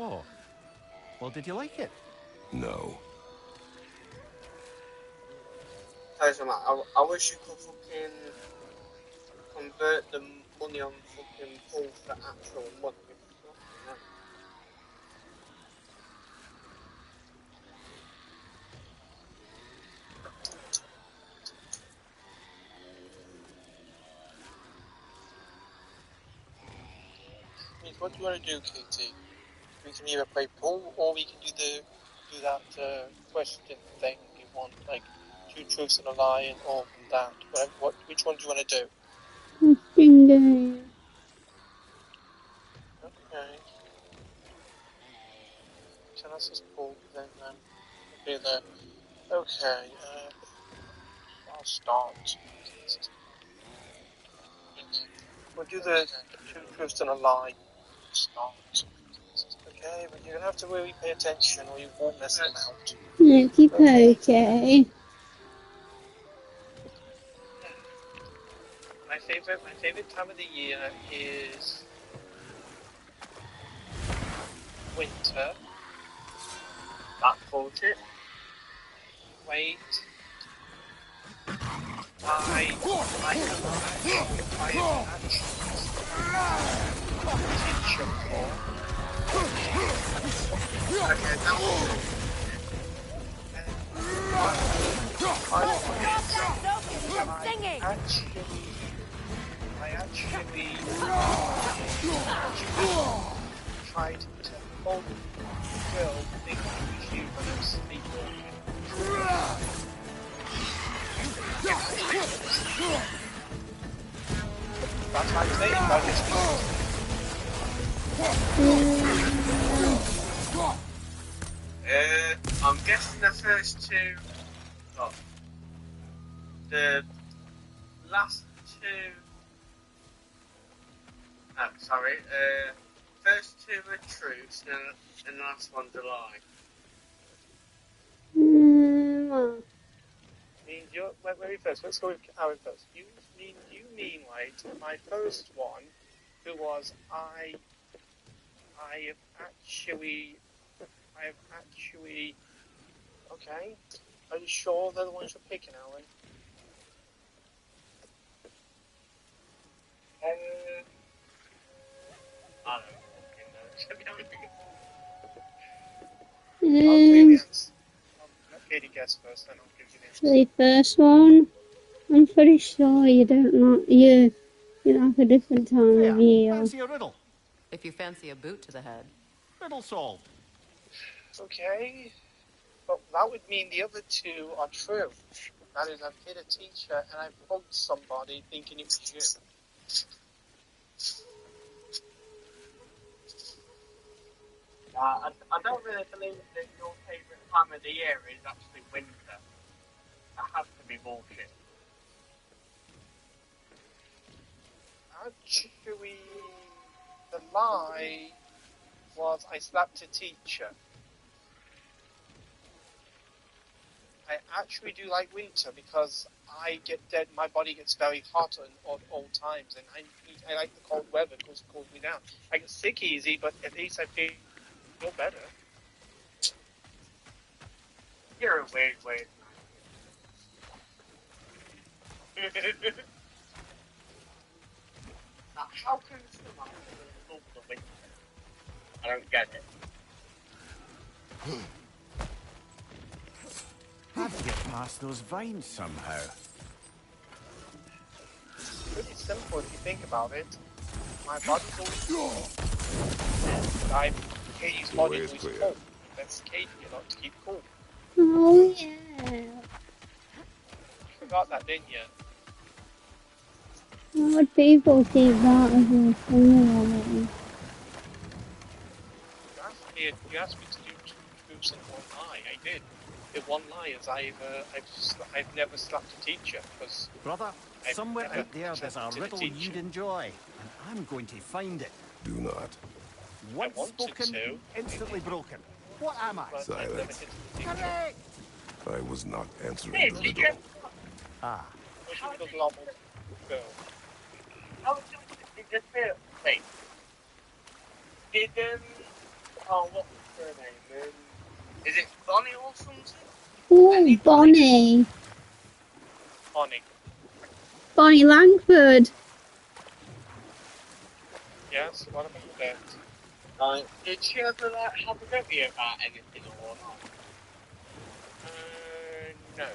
Oh. Well, did you like it? No. I wish you could fucking convert the money on fucking Paul for actual money. Fucking hell. What do you want to do, Katie? We can either play pool or we can do that question thing you want, like 2 truths and a lie or that. Which one do you want to do? Question. Okay. So that's just pool then. Okay, there. Okay. I'll start. We'll do the 2 truths and a lie. Start. Okay, but you're gonna have to really pay attention or you won't miss them out. Okay. My favorite time of the year is winter. That's bullshit. Wait. I am actually teacher for. Okay, that was it. I actually tried to hold the girl thinking she was sleepwalking. That's my thing, I just I'm guessing the first 2. Oh, the last 2. Oh, sorry. First 2 are truths, and the last one's a lie. Maybe first. Let's go with Aaron first. You mean right? My first one, who was I have actually. Okay. Are you sure they're the ones you're picking, Alan? I don't fucking know. Let Katie guess first, then I'll give you the answer. The first one, I'm pretty sure you like a different time of year. Fancy a riddle. If you fancy a boot to the head. Riddle solved. Okay. But that would mean the other 2 are true. That is, I've hit a teacher and I've bugged somebody thinking it was you. I don't really believe that your favourite time of the year is actually winter. That has to be bullshit. Actually, the lie was I slapped a teacher. I actually do like winter because I get dead. My body gets very hot at all times, and I like the cold weather because it cools me down. I get sick easy, but at least I feel better. You're a weird. Now, how can someone love the winter? I don't get it. Have to get past those vines somehow. It's pretty simple if you think about it. My body's always cold. Katie's body is always cold. That's Katie, to keep cool. Oh, yeah. You forgot that, didn't you? How would people see that as a thing? You asked me to do 2 truths and 1 lie. I did. The 1 lie is I've never slapped a teacher because. Brother, somewhere out there's a riddle you'd enjoy, and I'm going to find it. Do not. Once spoken, instantly broken. What am I? Silence. Correct! I was not answering the riddle. Ah. Wait. Did Oh, what was her name? Is it Bonnie or something? Oh, Bonnie. Bonnie. Bonnie Langford. Yes, what about that? Did she ever have a go at you about anything or not? No.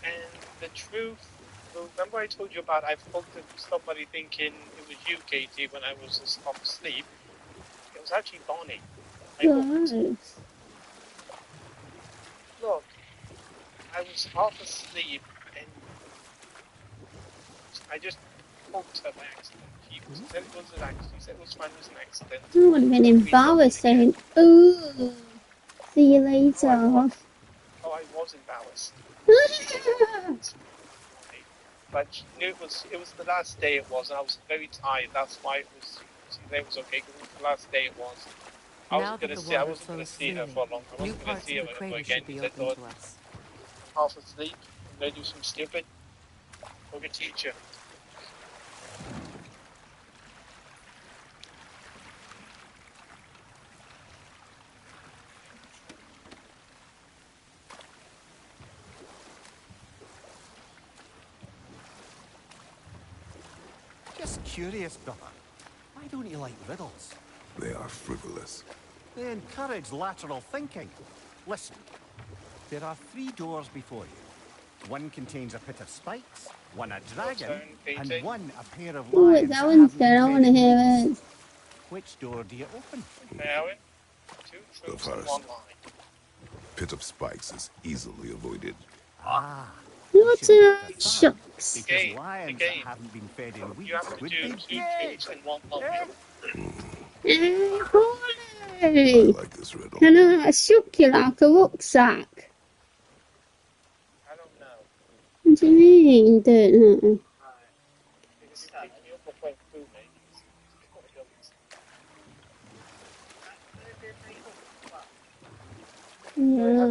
And the truth, remember I told you about I spoke to somebody thinking it was you, Katie, when I was asleep. It was actually Bonnie. Right. Look, I was half asleep and I just poked her by accident. She said it was an accident. She said it was fine, it was an accident. That would have been embarrassing. Ooh. See you later. I was embarrassed. But she knew it was the last day it was, and I was very tired. That's why it was. It was okay because it was the last day it was. I wasn't going to see her for long. I wasn't going to see her ever again. Because I thought, I'm half asleep. I'm going to do something stupid. I'm going to teach her. Just curious, brother. Why don't you like riddles? They are frivolous. They encourage lateral thinking. Listen, there are 3 doors before you. One contains a pit of spikes, one a dragon, and one a pair of Ooh, lions. that one's good. I want to hear it. Which door do you open? Aaron, 2 truths and 1 lie. Pit of spikes is easily avoided. Ah. What shucks. Because lions that haven't been fed in weeks you have to would do be 2 dead. truths and 1 lie. Hey, I like this riddle. Can I shook you like a rucksack? I don't know. What do you mean? Don't know. Because you picked me up and went through me. Yeah.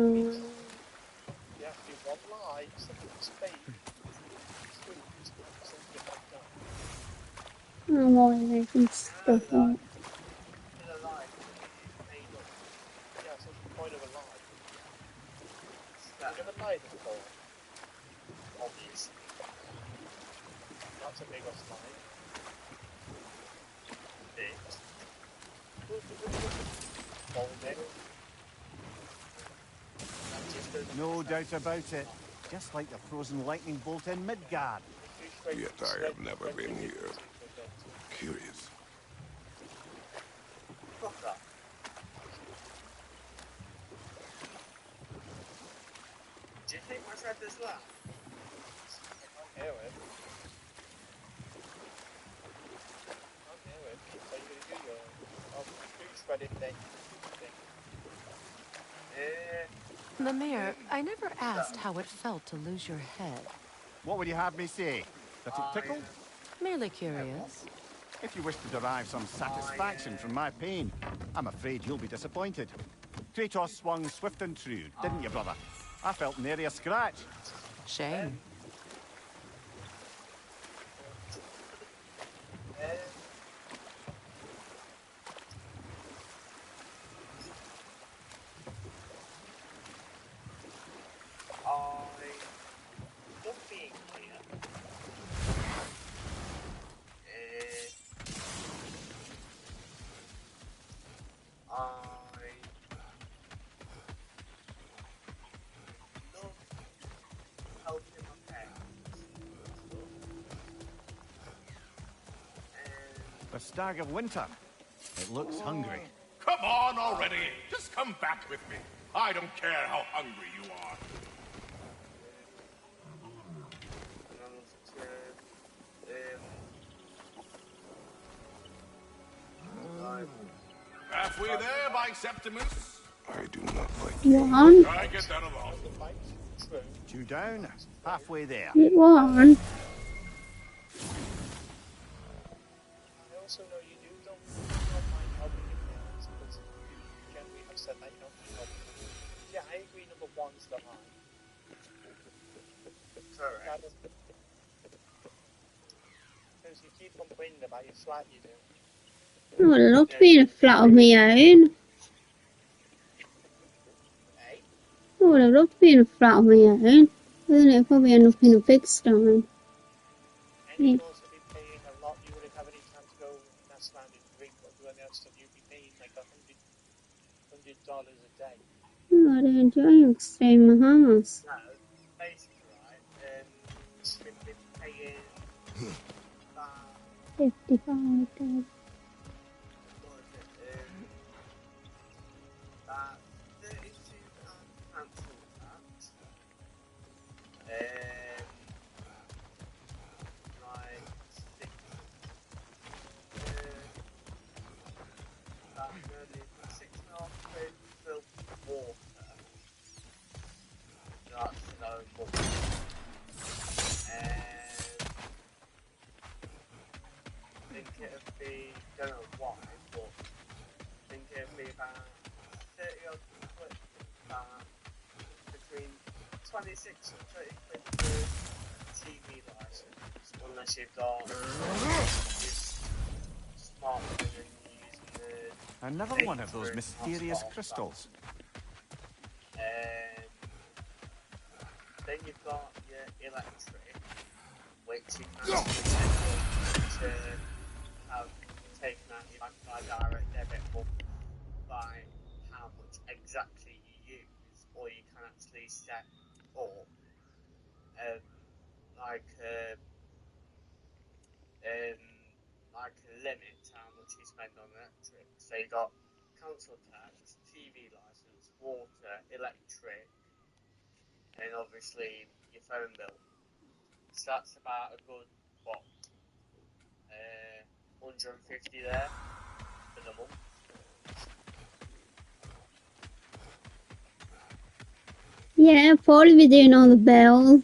You have to do 1 lie, something's fake. I'm always making stuff up. Yeah, so what's the point of a lie? You never lied before. Obviously. That's a big off lie. No doubt about it. Just like the frozen lightning bolt in Midgard. Yet I have never been here. Curious. Do you think my friend is that? I hear it. So you're going to do your food spreading thing. Mimir, I never asked how it felt to lose your head. What would you have me say? That it tickled? Merely curious. If you wish to derive some satisfaction from my pain, I'm afraid you'll be disappointed. Kratos swung swift and true, didn't you, brother? I felt nary a scratch. Shame. The stag of winter. It looks hungry. Come on already! Just come back with me. I don't care how hungry you are. Halfway there, by Septimus. I do not like One. I get that along. 2 down, halfway there. One. I also know you don't mind helping your parents because you generally have said that you don't mind helping them. Yeah, I agree number 1's the lie. Correct. Because you keep complaining about your flat you do. I would love to be in a flat of my own. I would have loved to be in a flat of my own. Isn't it? Probably end up in a pigsty. And Yeah. you'd also be paying a lot. You wouldn't have any time to go mess around and drink or do any other stuff. You'd be paying like $100 a day. Oh, I'd enjoy staying in my house. No, basically, right? You'd be paying about 55 days. what is it? About £32 council tax. Like about nearly £6.5 for water. That's no more. I think it'd be, don't know why, but I think it'd be about 30 odd quid, between 26 and 30 quid for TV license, unless you've got this smartphone and you're using the Another one of those mysterious crystals. Then you've got your electric, which you can actually set up to have taken out your bank by direct debit or by how much exactly you use, or you can actually set up like a limit to how much you spend on electric. So you got council tax, TV license, water, electric, and obviously your phone bill. So that's about a good, what, 150 there for the month. Yeah, probably be doing all the bills.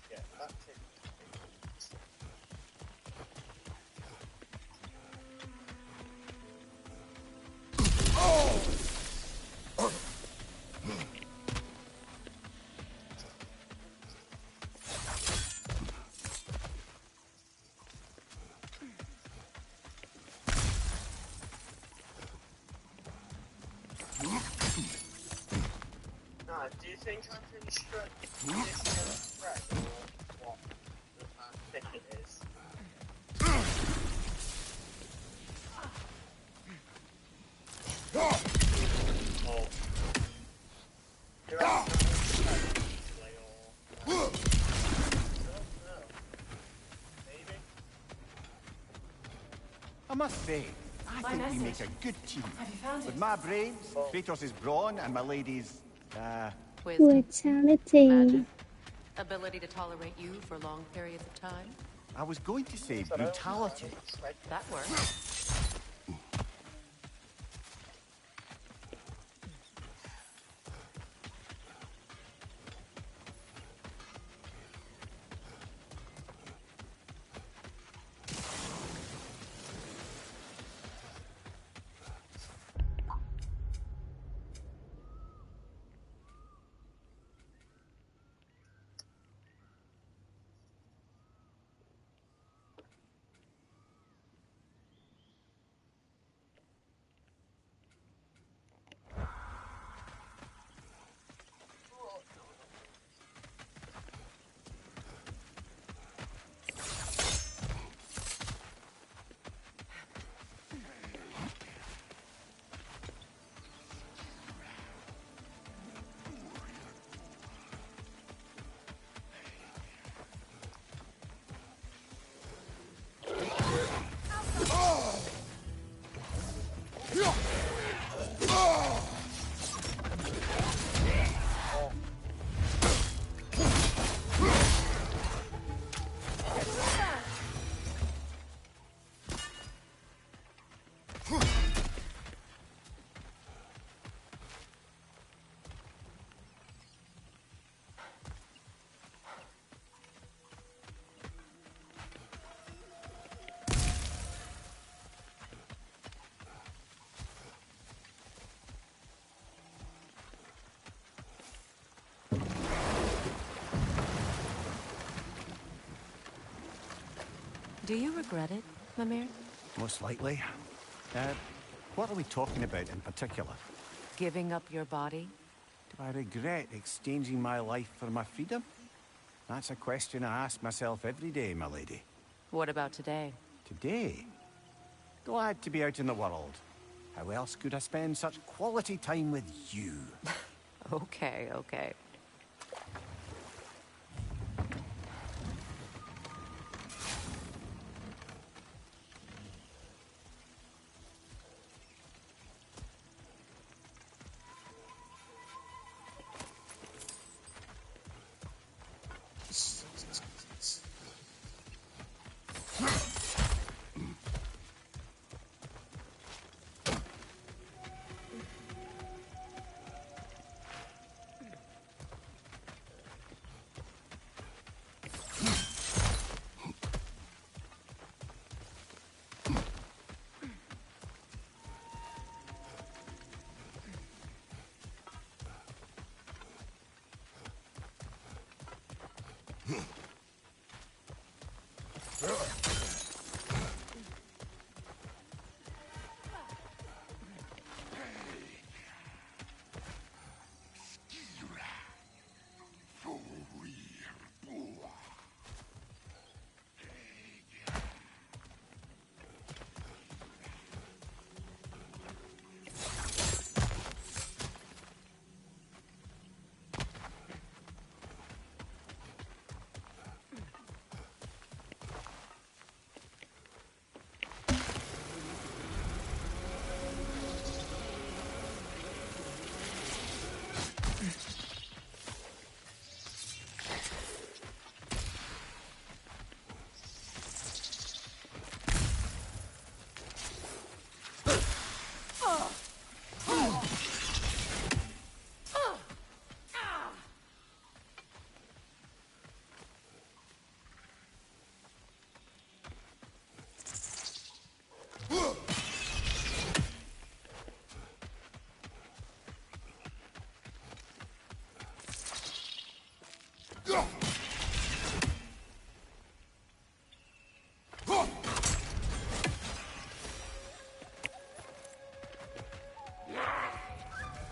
Yeah, that's it. Do you think I can strip this thread or what? How thick it is? Oh. You're right. I must say, I think we make a good team. With my brains, Kratos' brawn, and my lady's, Wisdom, Brutality. magic, ability to tolerate you for long periods of time. I was going to say brutality. That works. Do you regret it, Mimir? Most likely. What are we talking about in particular? Giving up your body? Do I regret exchanging my life for my freedom? That's a question I ask myself every day, my lady. What about today? Today? Glad to be out in the world. How else could I spend such quality time with you? Okay, okay.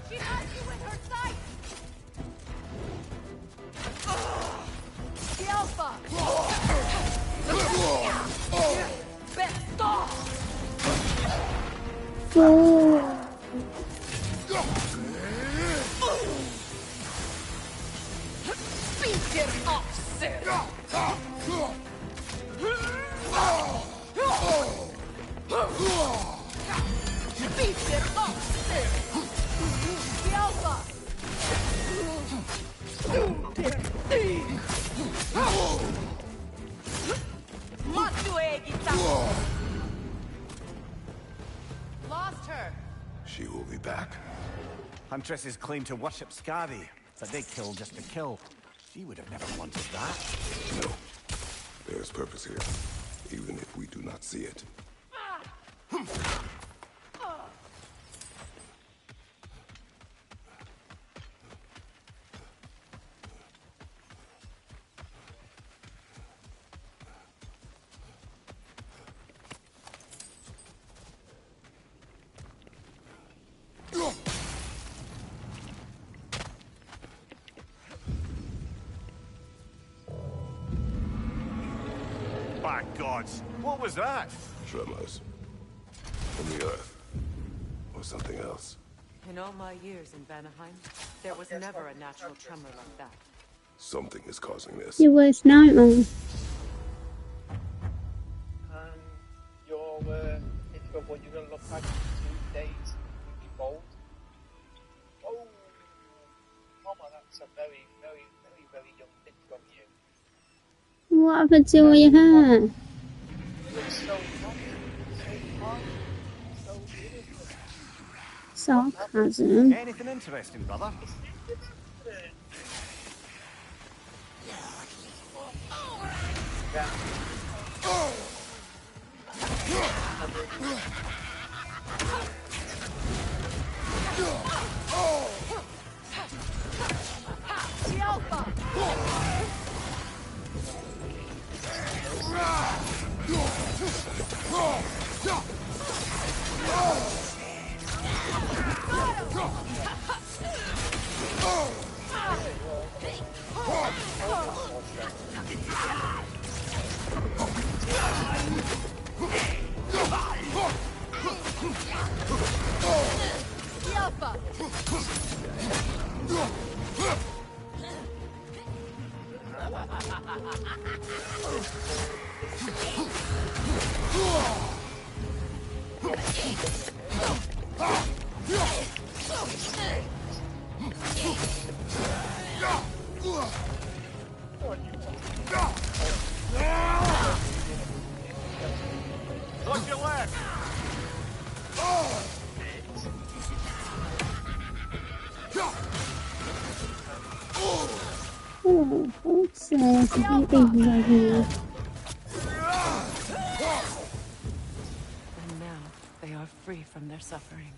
She has you in her sight! The Alpha! Besto! Speaker of Sir! Speaker of Sir! The Alpha! Lost her! She will be back. Huntresses claim to worship Scary, but they kill just to kill. She would have never wanted that. No. There is purpose here, even if we do not see it. By gods, what was that? Tremors. From the earth. Or something else. In all my years in Vanaheim, there was never a natural tremor like that. Something is causing this. Your worst nightmare. Your picture of what you're going to look like in 2 days will be bold. Oh, Mama, that's a very, very, very, very young picture of you. What happened to all your hair? You look so young, so fun, so beautiful. Sarcasm. Anything interesting, brother? Yeah. The Alpha! Watch your left! Oh, what's that? Here. And now they are free from their suffering.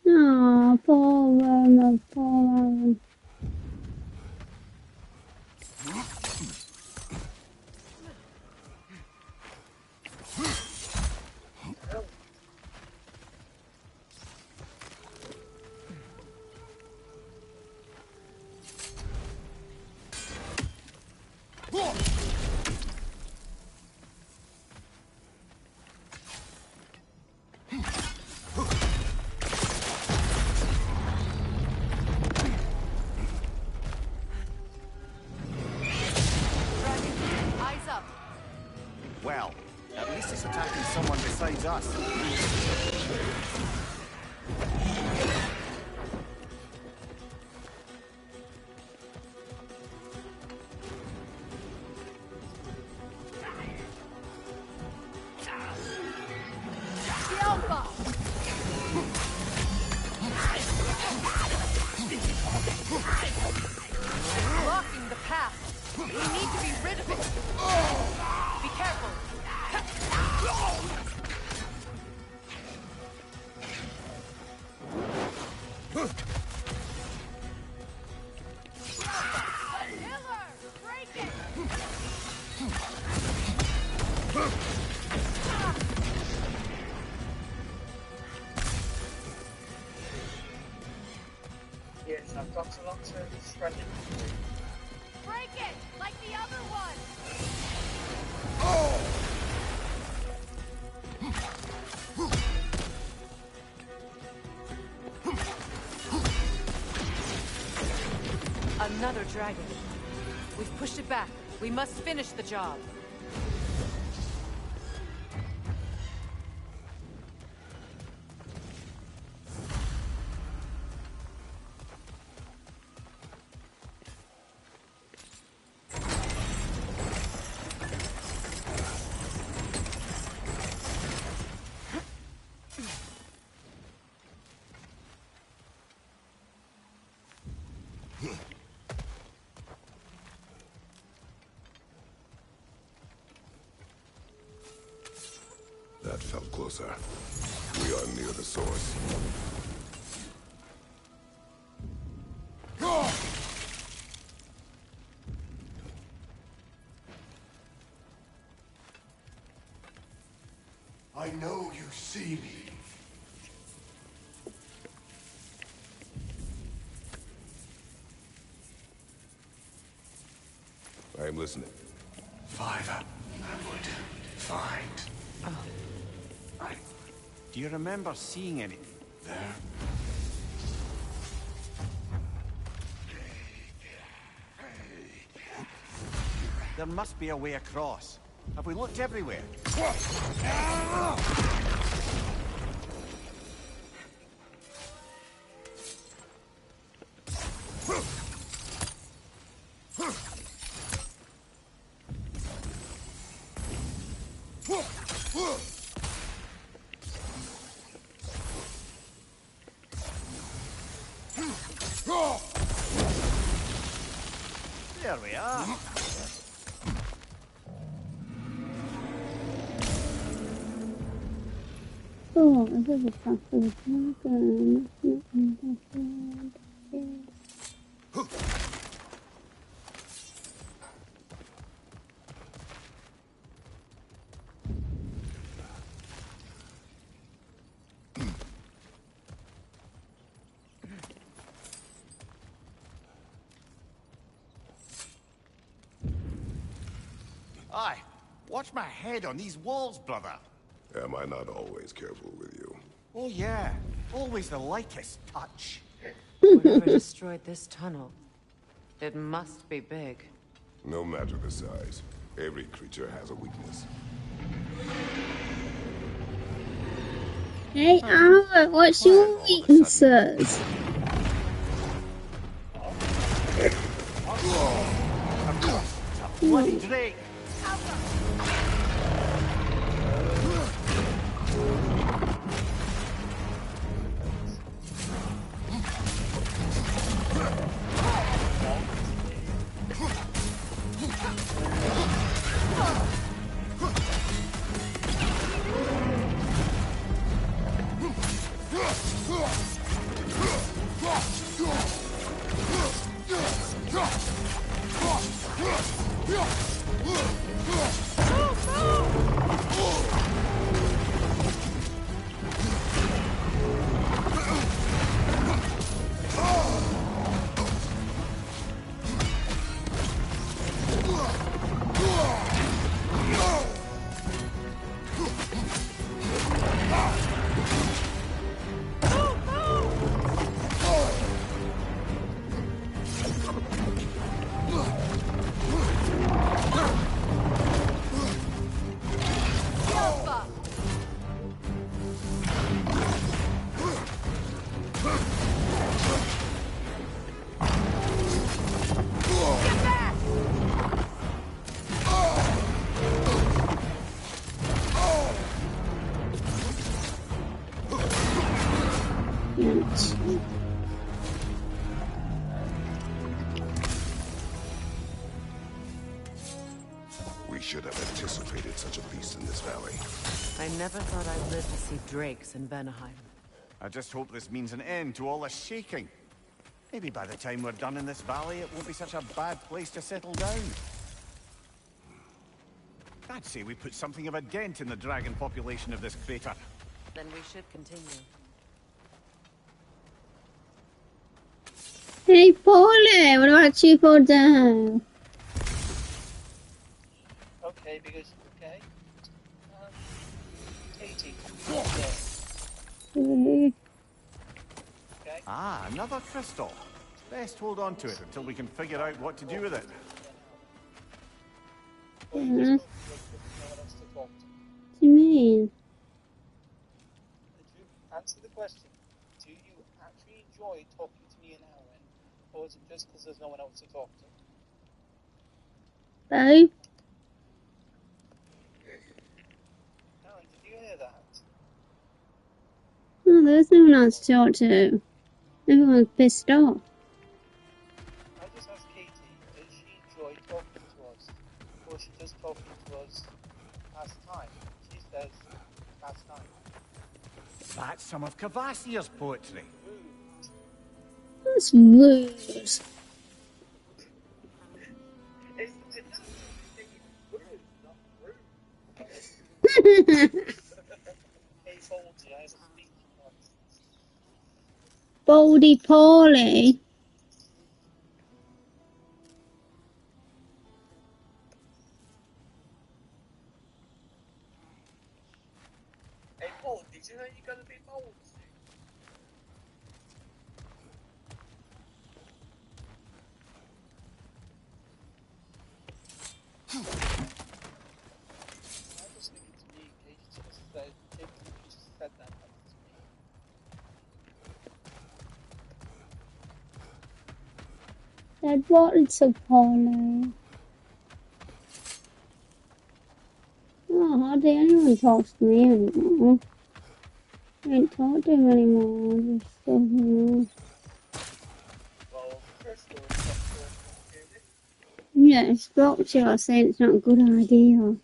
Oh, poor Aaron. Well, at least it's attacking someone besides us. Blocking the path. We need to be rid of it. Be careful. Yes, I've got a lot to shred it. Break it like the other one. Another dragon. We've pushed it back. We must finish the job. That felt closer. We are near the source. I know you see me. I am listening. Father, I would find. Do you remember seeing anything? There. There must be a way across. Have we looked everywhere? There we are. Oh, this is a path for the dragon. Aye, watch my head on these walls, brother. Am I not always careful with you? Oh yeah, always the lightest touch. Whatever destroyed this tunnel, it must be big. No matter the size, every creature has a weakness. Hey, Albert, what's your weaknesses? Bloody Drake! We should have anticipated such a beast in this valley. I never thought I'd live to see drakes in Vanaheim. I just hope this means an end to all this shaking. Maybe by the time we're done in this valley, it won't be such a bad place to settle down. I'd say we put something of a dent in the dragon population of this crater. Then we should continue. Hey, Paulie, what about you for down? Okay, because okay. Katie. Mm. Okay. Ah, another crystal. Best hold on to it until we can figure out what to do with it. What do you mean? Answer the question. Do you actually enjoy talking to me and Aaron, or is it just because there's no one else to talk to? Oh? Aaron, did you hear that? Oh, there's no one else to talk to. Everyone's pissed off. I just asked Katie, does she enjoy talking to us, or is she just talking to us past time? She says past time. That's some of Cavassier's poetry. That's rude. It's not rude. Hey, Boldy, I have a speaking once. Baldy Paulie. Hey, Boldy, do you know you're going to be bold soon? I was thinking to me, Katie just said that to me. Said what to Paulie? Oh, hardly anyone talks to me anymore. I don't talk to him anymore. Just talking. Well, Crystal is not talking to me. Yeah, it's blocked you. I say it's not a good idea. I mean,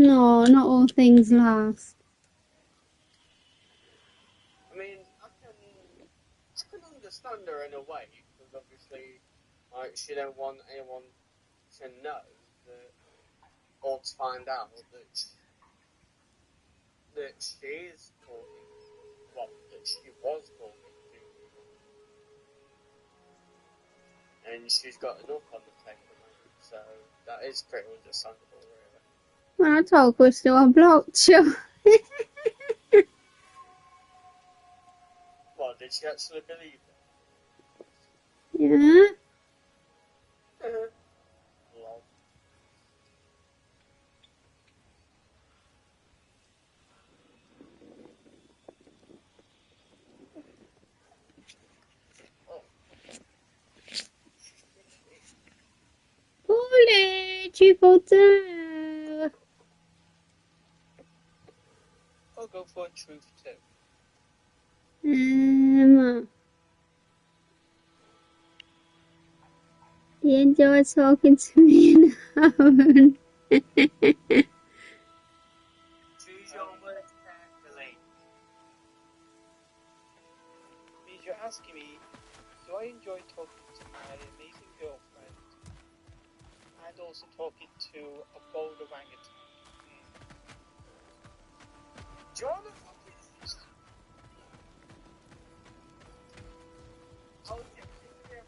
No, not all things last. I can understand her in a way, because obviously, like, she don't want anyone to know that, or to find out that she is talking, well, that she was talking to you. and she's got an up on the plane at the moment, so that is pretty understandable, really. Well, I told Crystal I blocked you. What, did she actually believe it? Yeah. Lol. Holy, Chipotle. I'll go for a truth too. You enjoy talking to me in heaven. Choose your words carefully. Because you're asking me, do I enjoy talking to my amazing girlfriend and also talking to a bold orangutan? Do you want to fucking... Oh, yeah, fucking...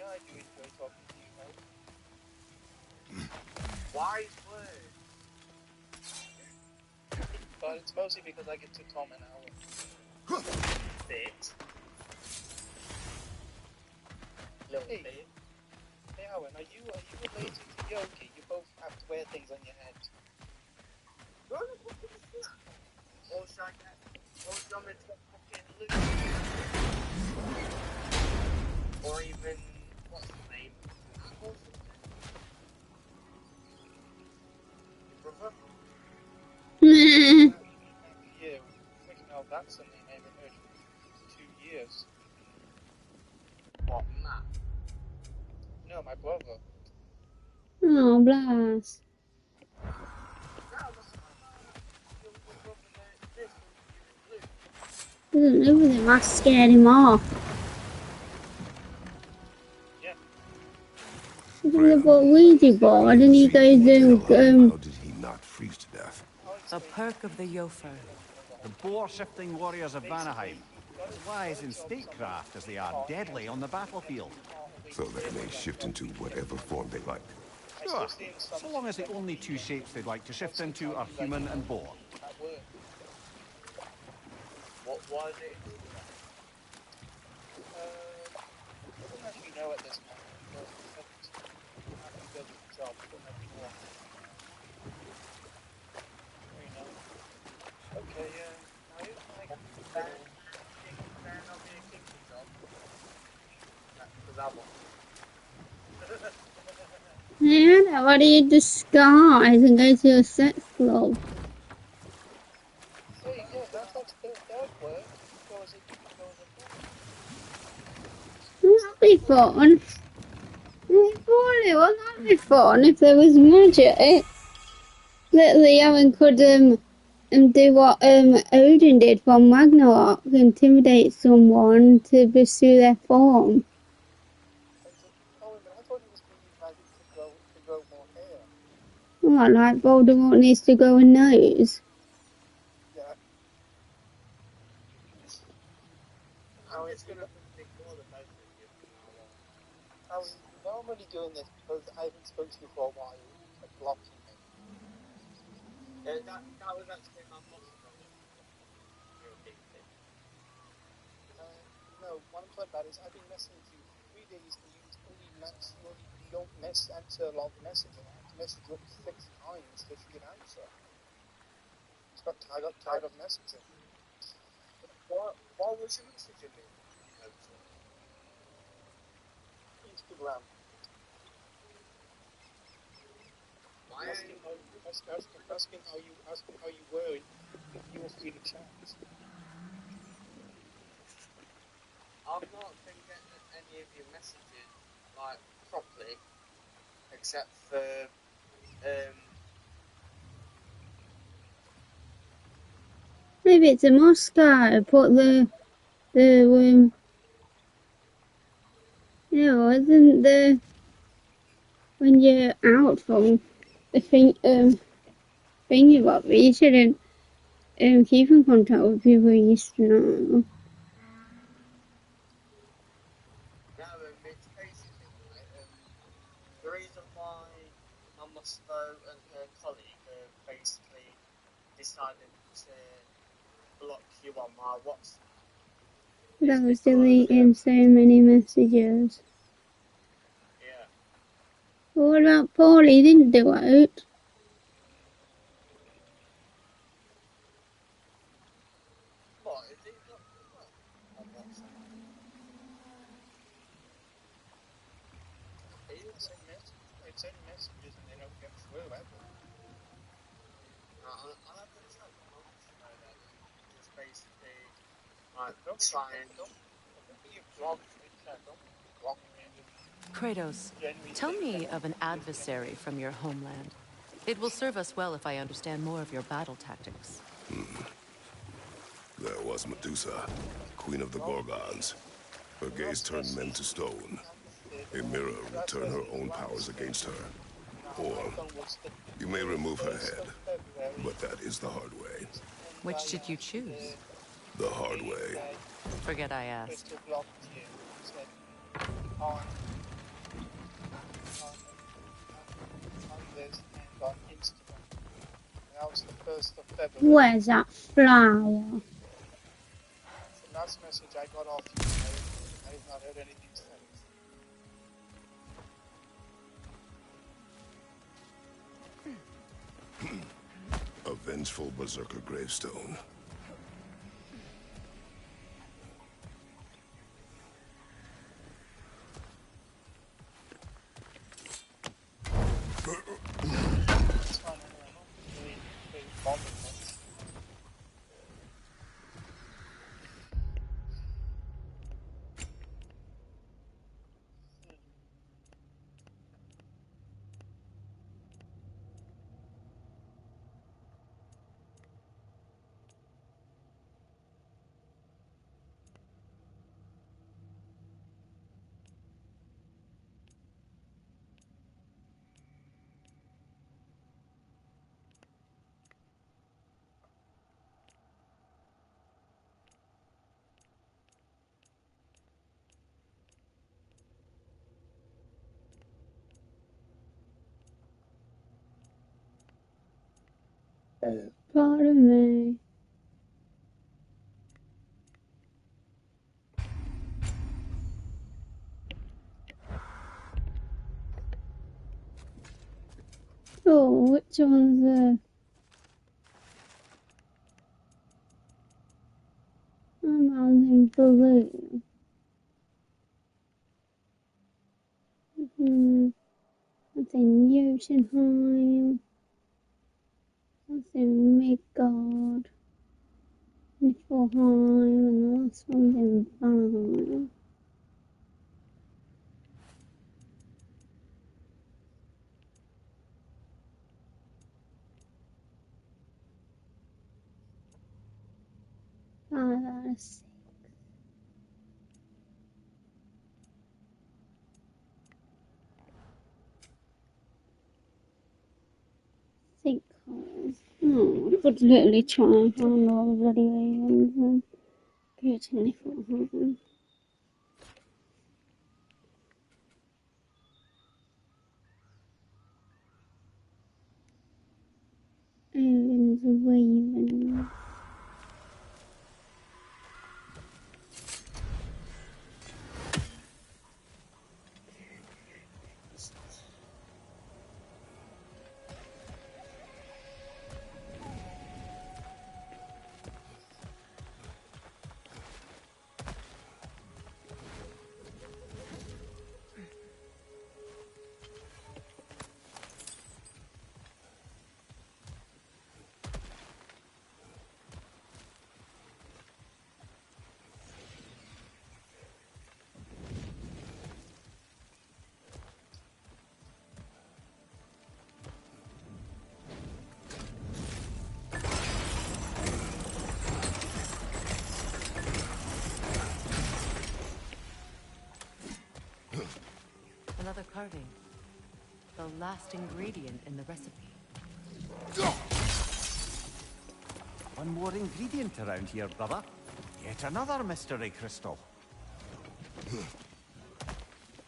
I do enjoy talking to you, mate. Wise words. But it's mostly because I get to Tom an hour. Bit. Little Hey. bit. Hey, Owen, are you related to Yogi? You both have to wear things on your head. Or should I get... Or do you want me to get fucking Luke? Or even... What's his name? Or something? Your brother? You. Freaking hell, that's a name I haven't heard for 2 years. What, Matt? No, my brother. Oh, bless. Doesn't live with him, I scared him off. Yeah. He doesn't got Ouija board and he goes How did he not freeze to death? A perk of the Yofer. The boar-shifting warriors of Vanaheim. Wise in statecraft as they are deadly on the battlefield. So they may shift into whatever form they like. Sure, so long as the only two shapes they'd like to shift into are human and boar. What was it? I don't actually know at this point. But after you go to the job, I don't actually know. You know. Okay, now you like Better not be a kinky job. Because I want. Yeah, why do you disguise and go to a sex club? hey, yeah, that would work. Go as a That'd be fun. Surely, wouldn't that be fun if there was magic? That Leon could do what Odin did from Ragnarok, intimidate someone to pursue their form. Oh, but I thought it was going to be magic to grow more hair. What, like Voldemort needs to grow a nose? Yeah. How it's going to ignore the most of you. I'm only doing this because I haven't spoken to you for a while. Like blocking me. That was actually my boss problem. No, what I'm talking about is I've been messaging you for 3 days and you don't answer a lot of messages. I have to message you up to 6 times to get an answer. Just got tired of messaging. What was your messaging me? Instagram. Asking how you were if you were free to chat. I've not been getting any of your messages like properly, except for Maybe it's in Moscow. Put the isn't the when you're out from the thingy, but you shouldn't keep in contact with people you used to know. No, it's basically right. The reason why my Musto and her colleague basically decided to block you on my WhatsApp. That was deleting so many messages. Yeah. Well, what about Paul? He didn't do it. What, is he not on WhatsApp? It's in messages and they don't get through ever. I'll have to tell my mum to know that and just basically like try and Don't block me. Kratos, tell me of an adversary from your homeland. It will serve us well if I understand more of your battle tactics. There was Medusa, queen of the Gorgons. Her gaze turned men to stone. A mirror would turn her own powers against her. Or you may remove her head, but that is the hard way. Which did you choose? The hard way. Forget I asked. That was the 1st of February. Where's that flower? That's the last message I got off you. I have not heard anything since. A vengeful berserker gravestone. It's fine, I'm not really bothered much. Pardon me. Oh, which one's the... I'm in blue. That's in Jotunheim. That's in Midgard. Niflheim. And the last one's in Valheim. Out of 6. Sinkholes. Oh, I could literally try and find all the bloody aliens and go to Niflheim. Aliens waving. Another carving. The last ingredient in the recipe. One more ingredient around here, brother. Yet another mystery crystal.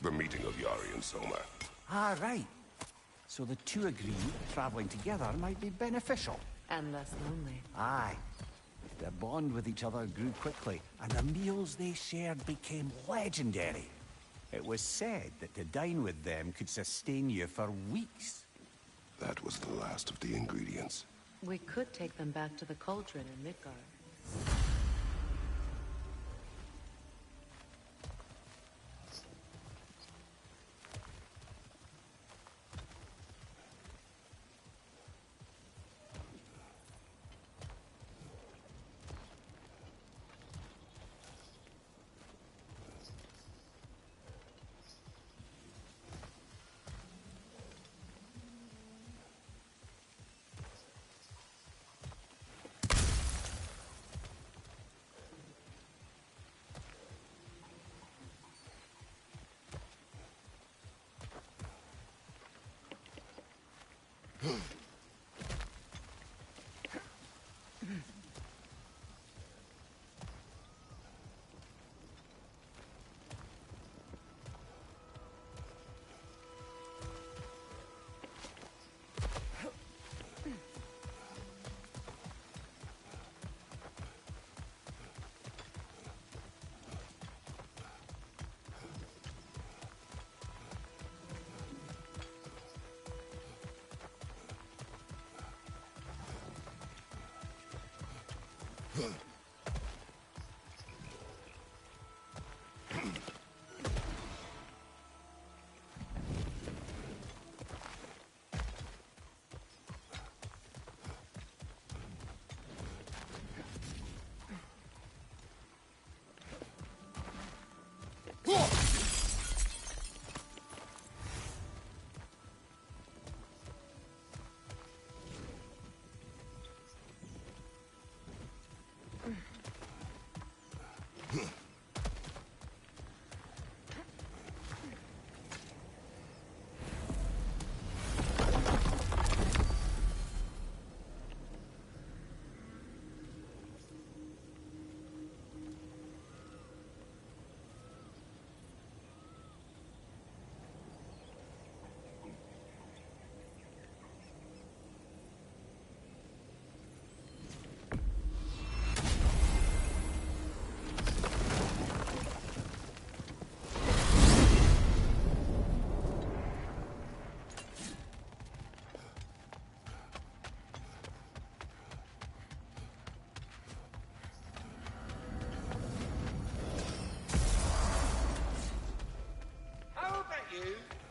The meeting of Yari and Soma. Ah, right. So the two agreed traveling together might be beneficial. And less lonely. Aye. Their bond with each other grew quickly, and the meals they shared became legendary. It was said that to dine with them could sustain you for weeks. That was the last of the ingredients. We could take them back to the cauldron in Midgard.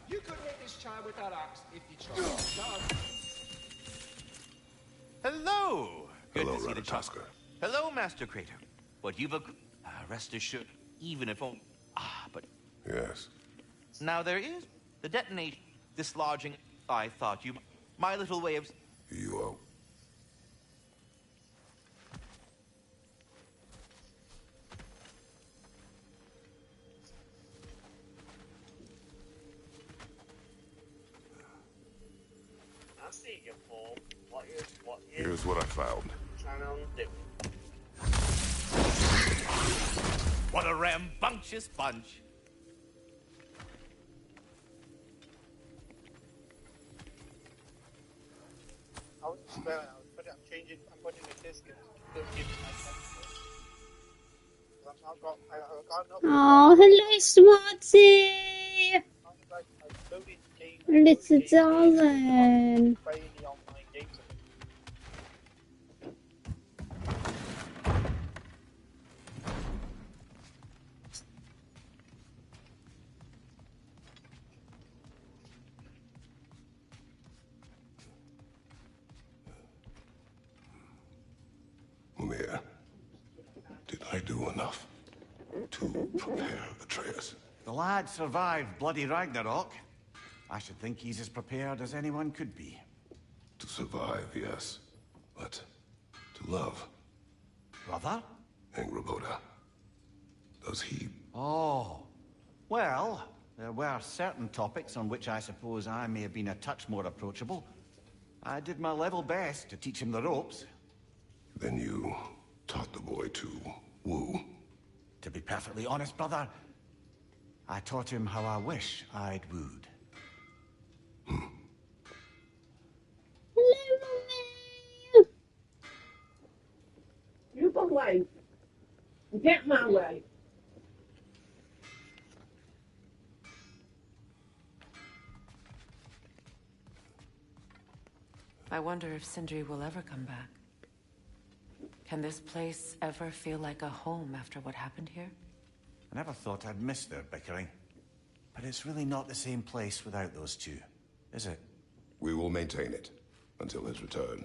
You could hit this child with that axe if you tried. Hello! Good Hello, to see the child. Ratatoskr. Hello, Master Kratos. What you've rest assured, even if only... but... Yes. Now there is the detonation, dislodging... I thought you... My little way of... You, I see your form. What you Here's what I found. trying on doing? What a rambunctious bunch! I was swearing, I'm putting the disc in. Don't give me my sense. I've got enough. Oh, hello, Smarty! I've loaded games. Little darling. Playing the online games. Mimir, did I do enough to prepare Atreus? The lad survived bloody Ragnarok. I should think he's as prepared as anyone could be. To survive, yes. But to love, Brother? Angrboda, does he... Oh. Well, there were certain topics on which I suppose I may have been a touch more approachable. I did my level best to teach him the ropes. Then you taught the boy to woo? To be perfectly honest, brother, I taught him how I wish I'd wooed. You go away. Get my way. I wonder if Sindri will ever come back. Can this place ever feel like a home after what happened here? I never thought I'd miss their bickering. But it's really not the same place without those two, is it? We will maintain it until his return.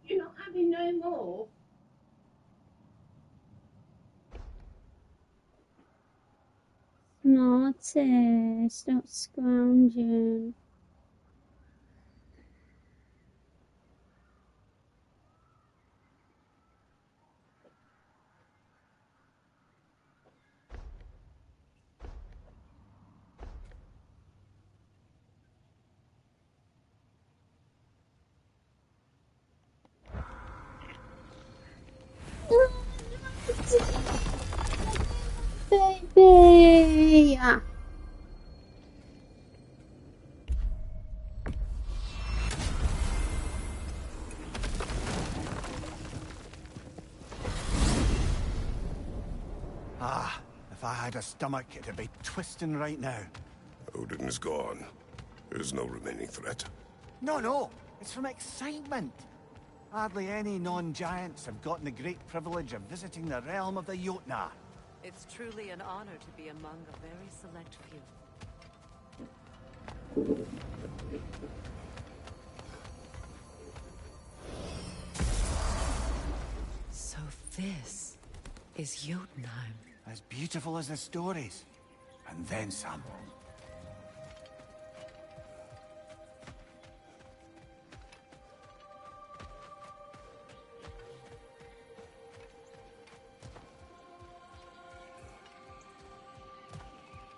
You're not having no more. Naughty, stop scrounging. Baby! Ah, if I had a stomach, it'd be twisting right now. Odin is gone. There's no remaining threat. No, it's from excitement. Hardly any non-giants have gotten the great privilege of visiting the realm of the Jotnar. It's truly an honor to be among a very select few. So this is Jotunheim. As beautiful as the stories. And then some.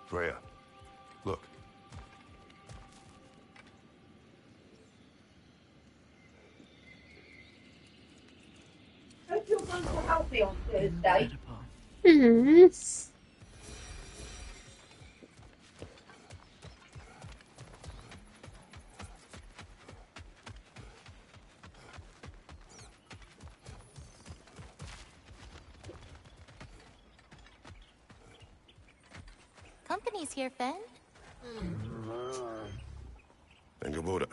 Freya, look. Hope you're going to help me on Thursday. Yes. Company's here, Finn. Engelboda,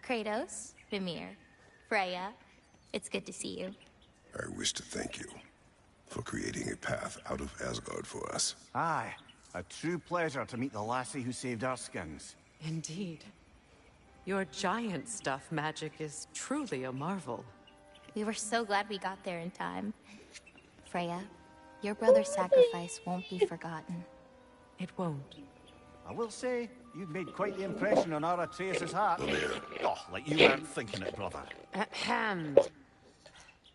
Kratos, Mimir, Freya. It's good to see you. I wish to thank you for creating a path out of Asgard for us. Aye, a true pleasure to meet the lassie who saved our skins. Indeed. Your giant stuff magic is truly a marvel. We were so glad we got there in time. Freya, your brother's sacrifice won't be forgotten. It won't. I will say, you've made quite the impression on our Atreus' heart. Mimir. Oh, like you weren't thinking it, brother. Ahem.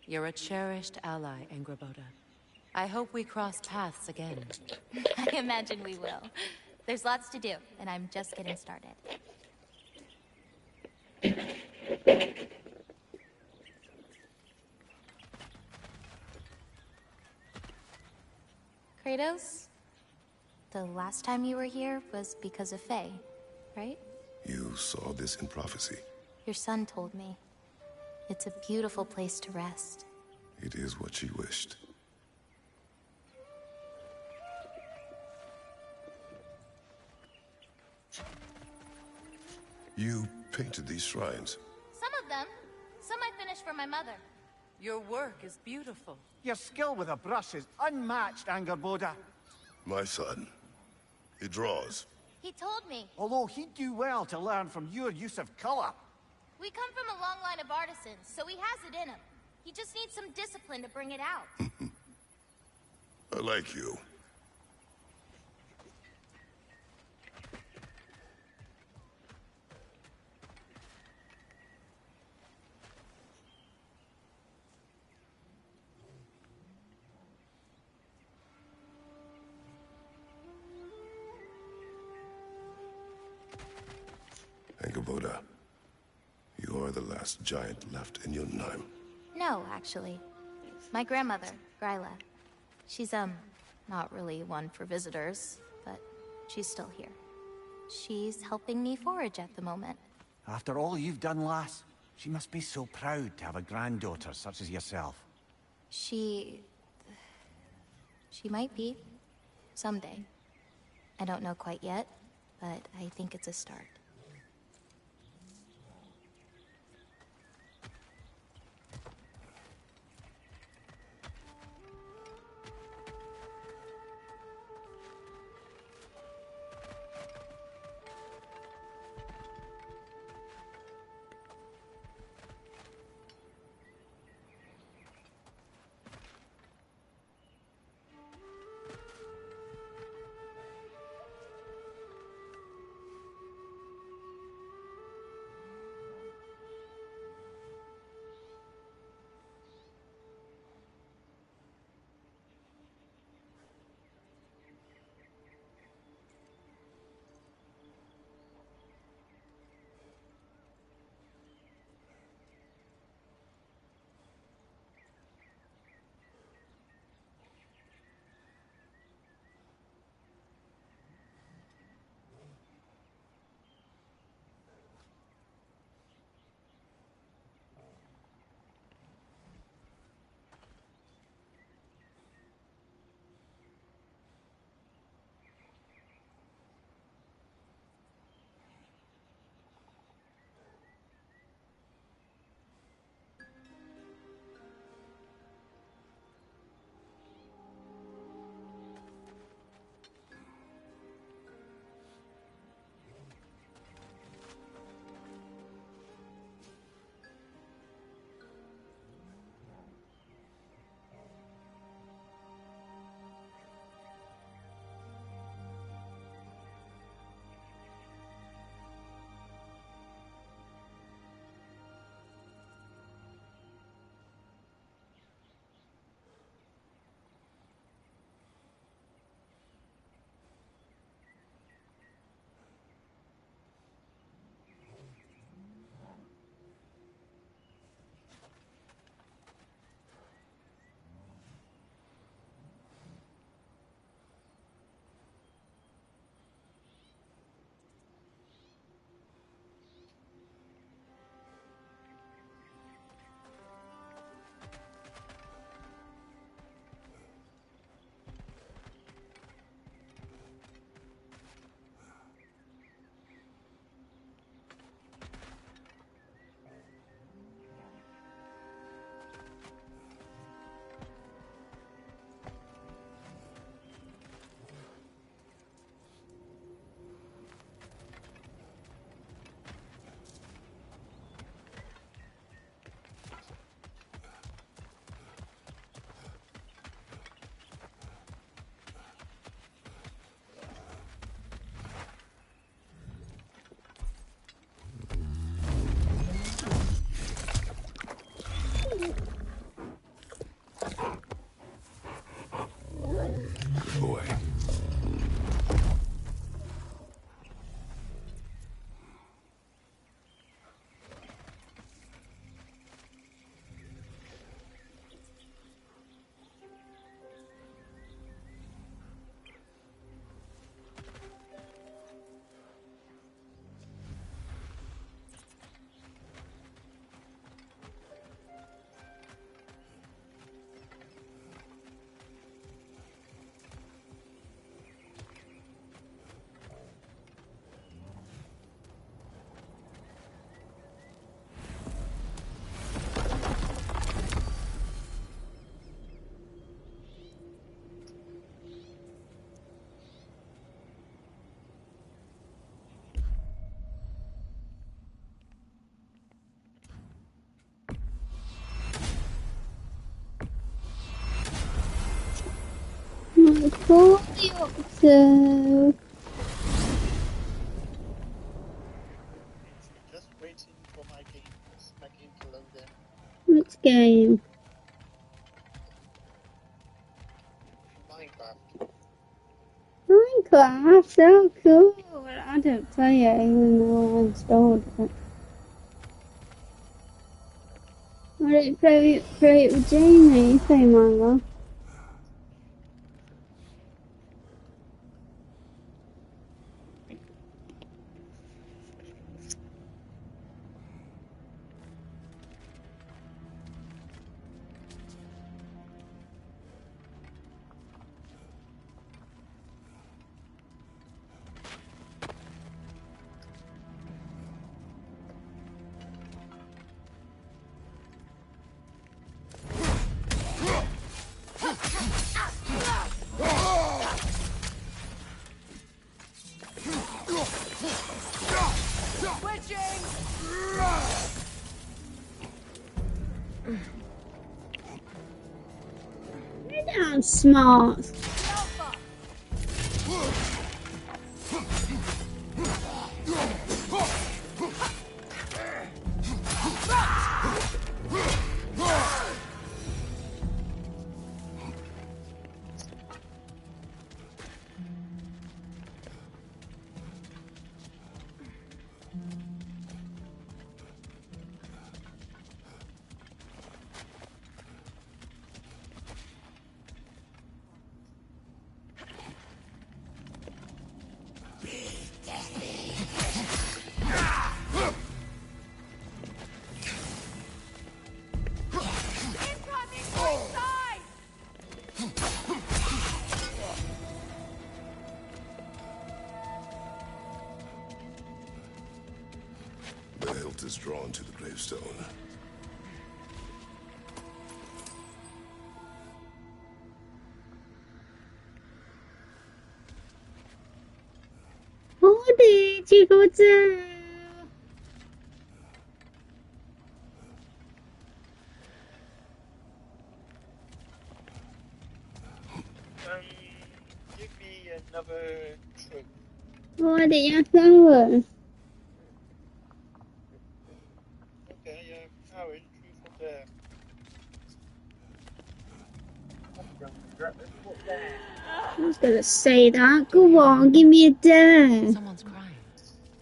You're a cherished ally, Angrboda. I hope we cross paths again. I imagine we will. There's lots to do, and I'm just getting started. Kratos? The last time you were here was because of Faye, right? You saw this in prophecy. Your son told me. It's a beautiful place to rest. It is what she wished. You painted these shrines. Some of them. Some I finished for my mother. Your work is beautiful. Your skill with a brush is unmatched, Angerboda. My son. He draws. He told me. Although he'd do well to learn from your use of color. We come from a long line of artisans, so he has it in him. He just needs some discipline to bring it out. I like you. Angerboda, you are the last giant left in Jotunheim. No, actually. My grandmother, Gryla. She's, not really one for visitors, but she's still here. She's helping me forage at the moment. After all you've done, lass, she must be so proud to have a granddaughter such as yourself. She might be. Someday. I don't know quite yet, but I think it's a start. What are you up to? Just waiting for my game to load in. Which game? Minecraft. Minecraft, so cool. I don't play it even though I installed it. I don't play it with Jamie. You play Minecraft. You're damn smart. The hilt is drawn to the gravestone. 어디 지구자? Give me another trick. 어디야 싸워? Okay, Aaron, truth or dare? I was gonna say that. Go on, give me a dare. Someone's crying.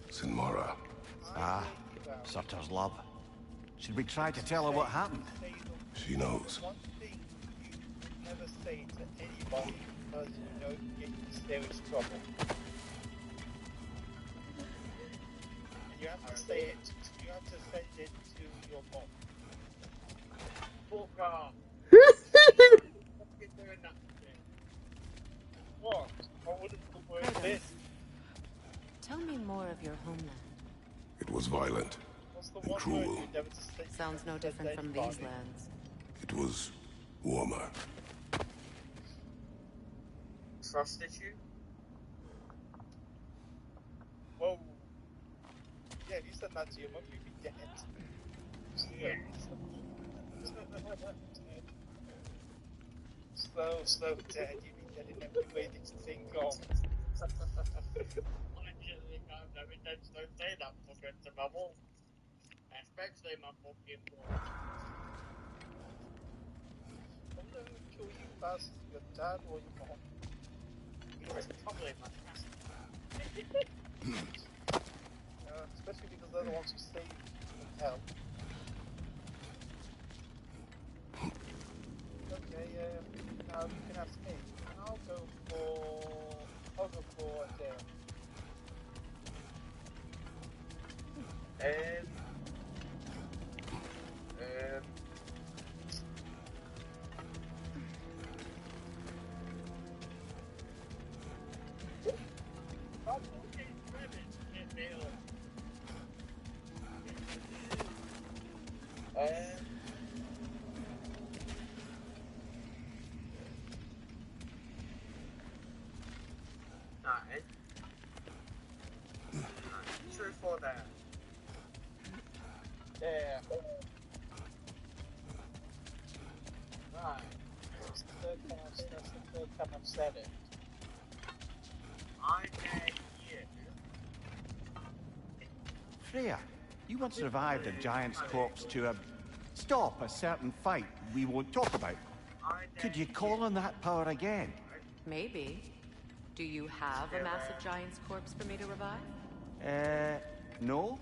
Sinmara. Ah, Surtur's love. Should we try to tell her what happened? She knows. One thing you never say to anybody because you know you get in serious trouble. And you have to say it. You have to send it to your mom. Fuck off. What are you doing that today? What? I wouldn't put the word this. Tell me more of your homeland. It was violent What's the and one cruel. word you never to say? Sounds no different from these lands. It was warmer. Trust issue? Whoa. Yeah, if you said that to your mum, you'd be dead. Yeah. Slow dead. You'd be dead in every way that you think of. Don't say that fucker to my mum. Especially my fucking mum. I'm gonna kill you first, your dad or your mom. It's probably my dad. Especially because they're the ones who saved you from hell. Okay, now you can ask me. I'll go for a dare. Truth or dare? Dare. Right. That's the third time I've said it. I dare you. Freya, you once revived a giant's corpse to stop a certain fight we won't talk about. Could you call on that power again? Maybe. Do you have a massive giant's corpse for me to revive? No?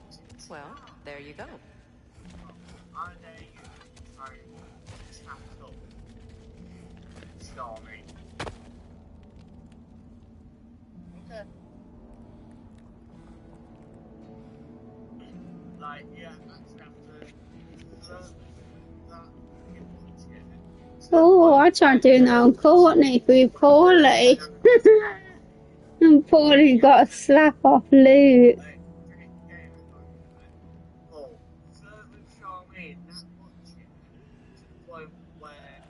Well, there you go. I dare you to try and tap up Stormy. Okay. Like, yeah, actually after that punch it. Oh, I tried doing that on Courtney through Paulie. And Paulie got a slap off Luke. Oh, so with Charmaine, that much yeah, to the point where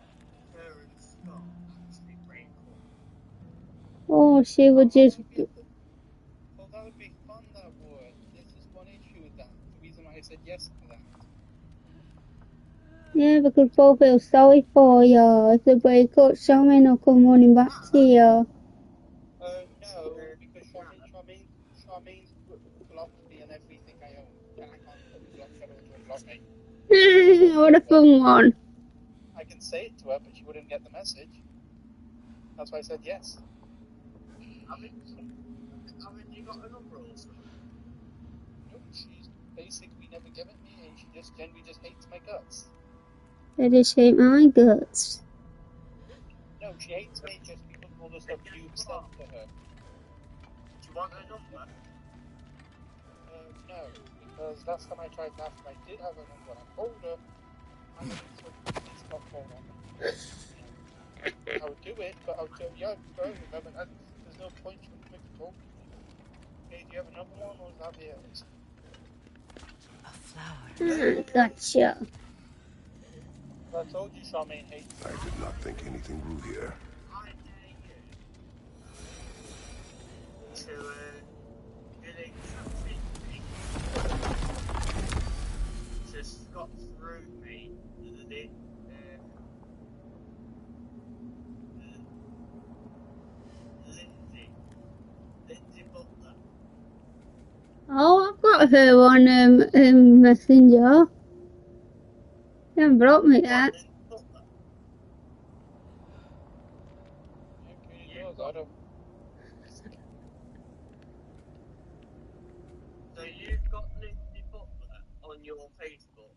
her and Scott actually break up. Oh, she would just... Well, that would be fun, that would. There's just one issue with that. The reason why I said yes to that. Yeah, because both feel sorry for you. If they break up, Charmaine will come running back to you. No, because Charmaine's blocked me on everything I own. And I can't block her to unblock me. What a fun one. I can say it to her, but she wouldn't get the message. That's why I said yes. Haven't you got a number or something? Nope, she's basically never given me, and she just generally just hates my guts. They just hate my guts. No, she hates me just because of all the stuff you've said to her. Do you want a number? No, because last time I tried to ask her, I did have a number, and I told her I would please stop calling on me. I would do it, but I would tell you, I'd go with her, but there's no point she wouldn't make a talk to me. Okay, do you have another one, or is that the others? A flower. Gotcha. I told you Charmaine hates me. I did not think anything grew here. I dare you to getting something to Scott through me Lindsay Butler. Oh, I've got her on Messenger. They haven't brought me that. So you've got Lindsay Butler on your Facebook.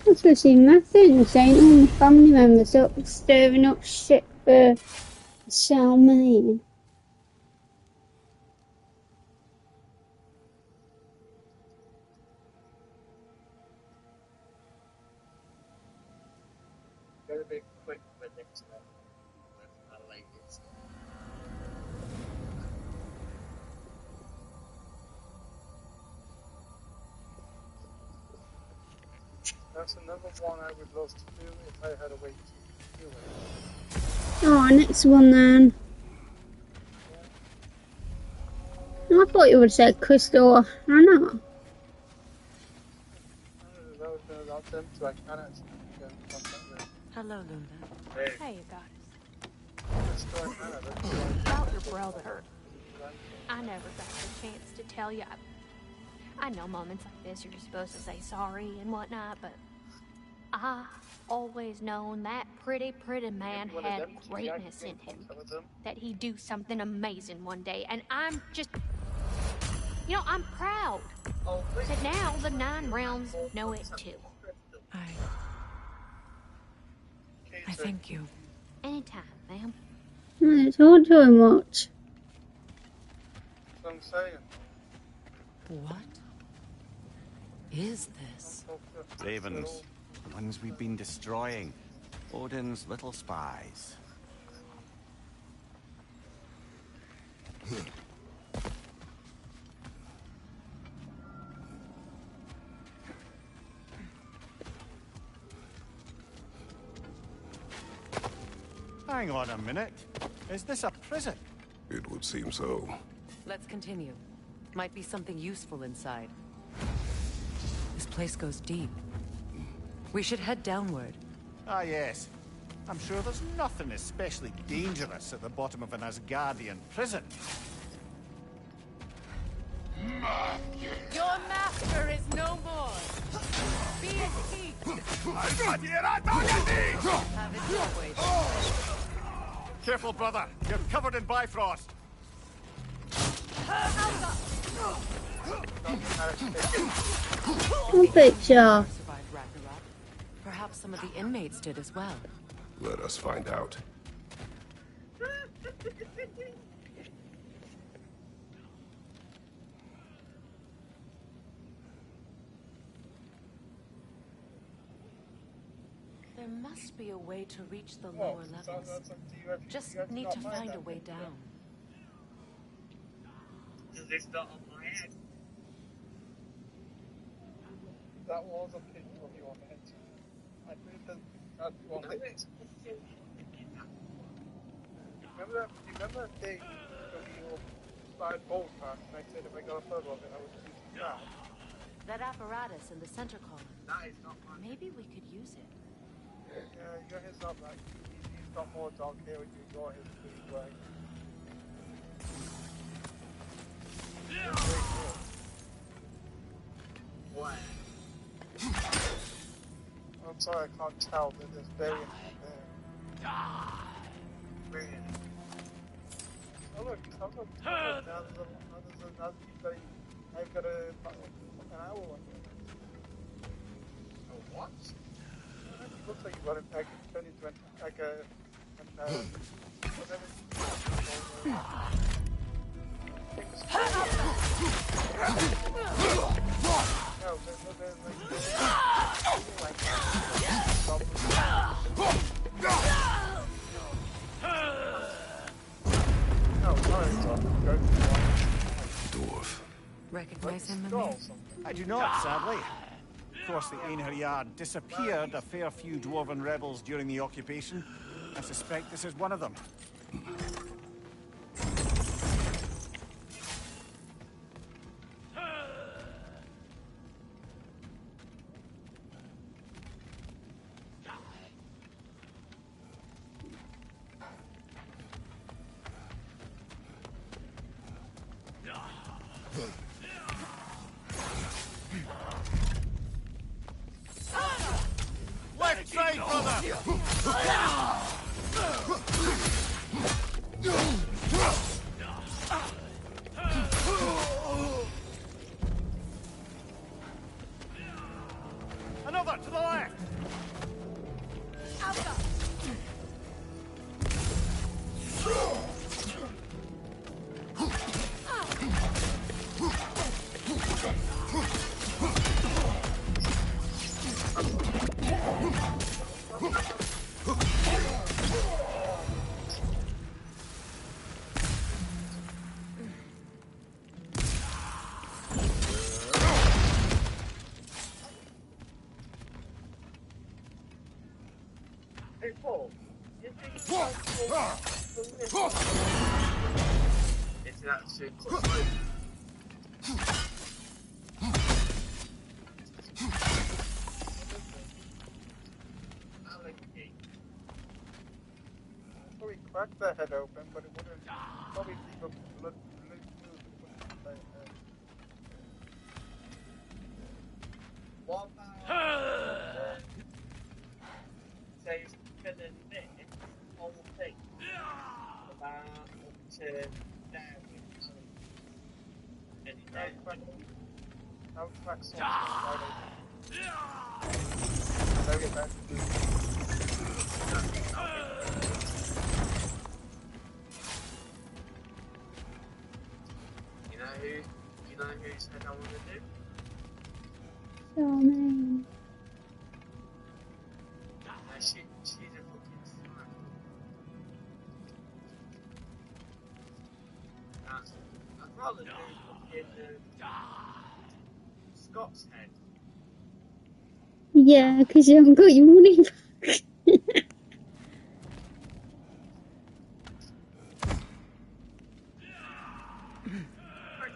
That's what she messaged saying all my family members up stirring up shit for Charmaine. Gotta be quick with next one with my ladies. That's another one I would love to do if I had a way to do it. Oh, next one then. I thought you would say Crystal. I don't know. That's them two I can actually get in contact with. Hello, Luna. Hey, you got About About your brother. I never got the chance to tell you. I know moments like this you're supposed to say sorry and whatnot, but I always known that pretty man had greatness in him. That he'd do something amazing one day, and I'm just... You know, I'm proud that now the 9 realms know it too. I thank you. Anytime, ma'am. I told you much. That's what I'm saying. What is this? Ravens. The ones we've been destroying. Odin's little spies. Hang on a minute. Is this a prison? It would seem so. Let's continue. Might be something useful inside. This place goes deep. We should head downward. Ah, yes. I'm sure there's nothing especially dangerous at the bottom of an Asgardian prison. Your master is no more. Be at peace. Have it your way. Careful, brother. You're covered in Bifrost. I'll picture. Survived Ragnarok. Perhaps some of the inmates did as well. Let us find out. There must be a way to reach the lower levels. Just need to find a way down. Does this not on my head? That was a picture of your head. I think that's your head. Remember that day that we all started bolt past and I said if I got a photo of it, I would use that. That apparatus in the center column. That is not mine. Maybe we could use it. Yeah, your hair's not like he's got more dark hair with you. Your hair's pretty black. What? I'm sorry, I can't tell that there's variant there. Really? Oh look, now I've got an owl on you. Oh, what? It looks like you got it back and turned into like a whatever. Dwarf. Recognize him, Mimir? I do not, sadly. Of course, the Einherjar disappeared a fair few dwarven rebels during the occupation. I suspect this is one of them. Left side, brother! Another to the left! Hey Paul, you think it's It's that super. probably crack the head open, but it wouldn't probably leave a blood move What about say killing this whole thing about up to down and then I'll crack something right over. Back. You know who said I want to do? So mean. She's a fucking smart. I'd rather do fucking Scott's head. Yeah, because you haven't got your money back.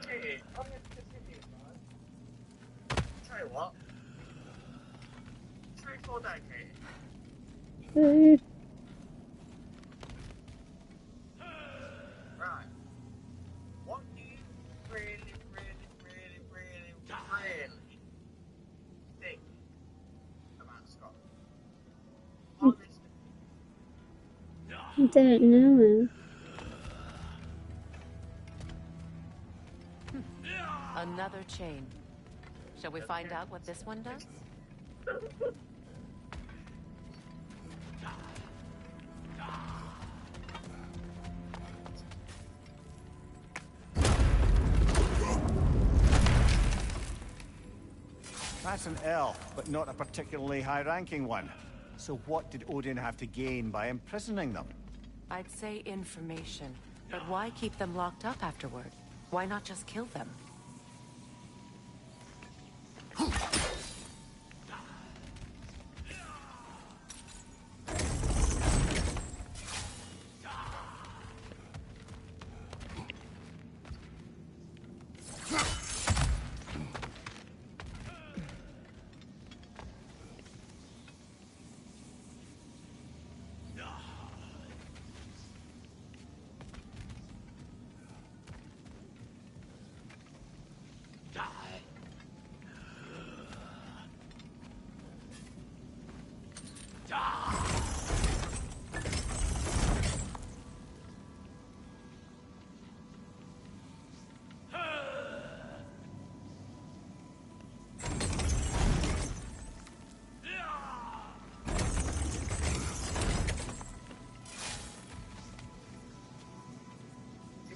Okay, City. I'm in the city, man. Tell you what. 3-4 decades. Right. What do you really think about Scotland? I don't know. Another chain. Shall we find out what this one does? That's an elf, but not a particularly high-ranking one. So what did Odin have to gain by imprisoning them? I'd say information. But why keep them locked up afterward? Why not just kill them?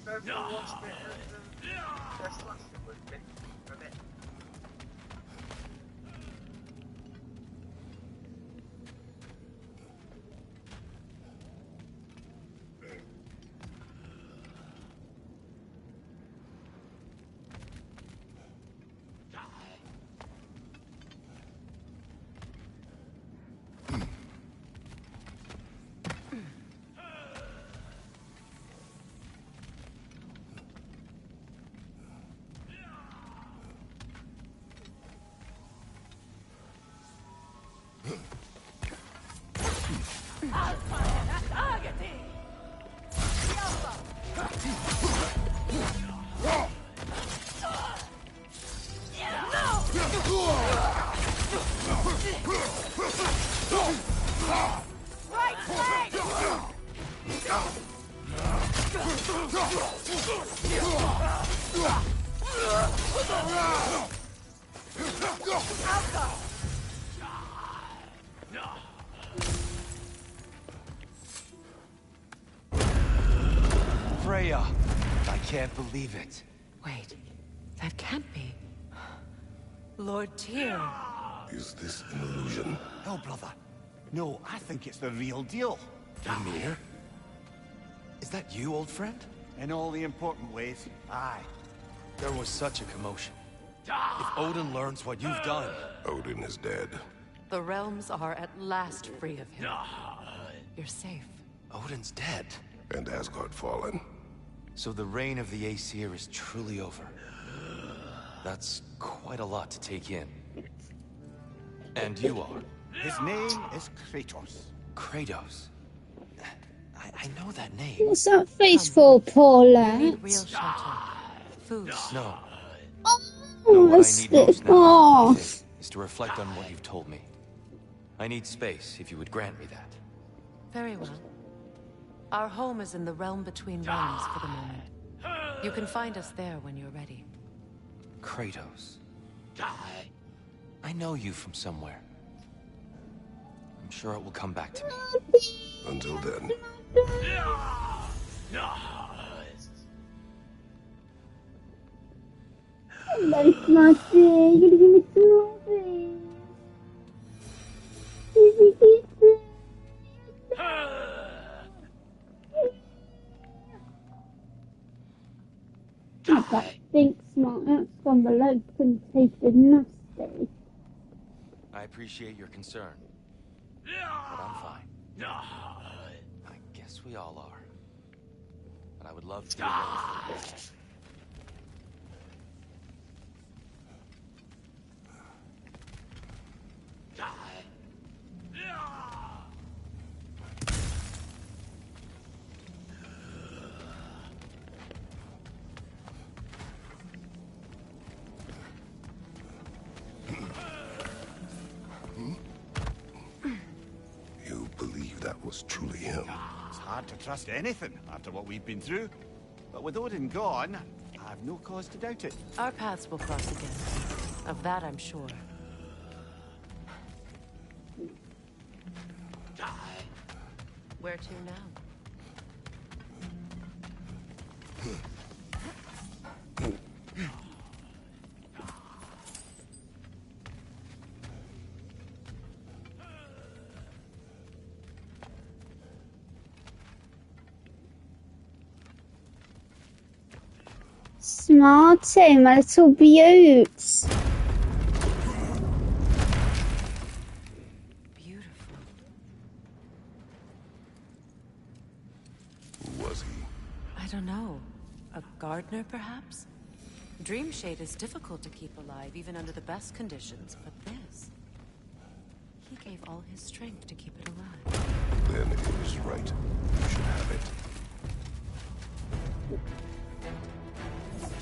Everyone watched a bit of their slasher movie for a bit. Freya! I can't believe it. Wait, that can't be. Lord Tyr. Is this an illusion? No, brother. No, I think it's the real deal. Ymir? Is that you, old friend? In all the important ways, aye. There was such a commotion. If Odin learns what you've done... Odin is dead. The realms are at last free of him. You're safe. Odin's dead. And Asgard fallen. So the reign of the Aesir is truly over. That's quite a lot to take in. And you are? His name is Kratos. Kratos? I know that name. What's that face for, poor lad? You need real shelter. Food. No. Oh, No, what I that's need most now oh. is to reflect on what you've told me. I need space, if you would grant me that. Very well. Our home is in the realm between realms for the moment. You can find us there when you're ready. Kratos. I know you from somewhere. I'm sure it will come back to me. Until then. That's my thing. You're gonna give me some that think smart. That's from the leg can taste nasty. I appreciate your concern. But I'm fine. I guess we all are. But I would love to get away. was truly him. It's hard to trust anything after what we've been through. But with Odin gone, I've no cause to doubt it. Our paths will cross again. Of that I'm sure. Where to now? Smarty, my little beauts. Beautiful. Who was he? I don't know. A gardener, perhaps? Dreamshade is difficult to keep alive, even under the best conditions, but this... He gave all his strength to keep it alive. Then it is right. You should have it.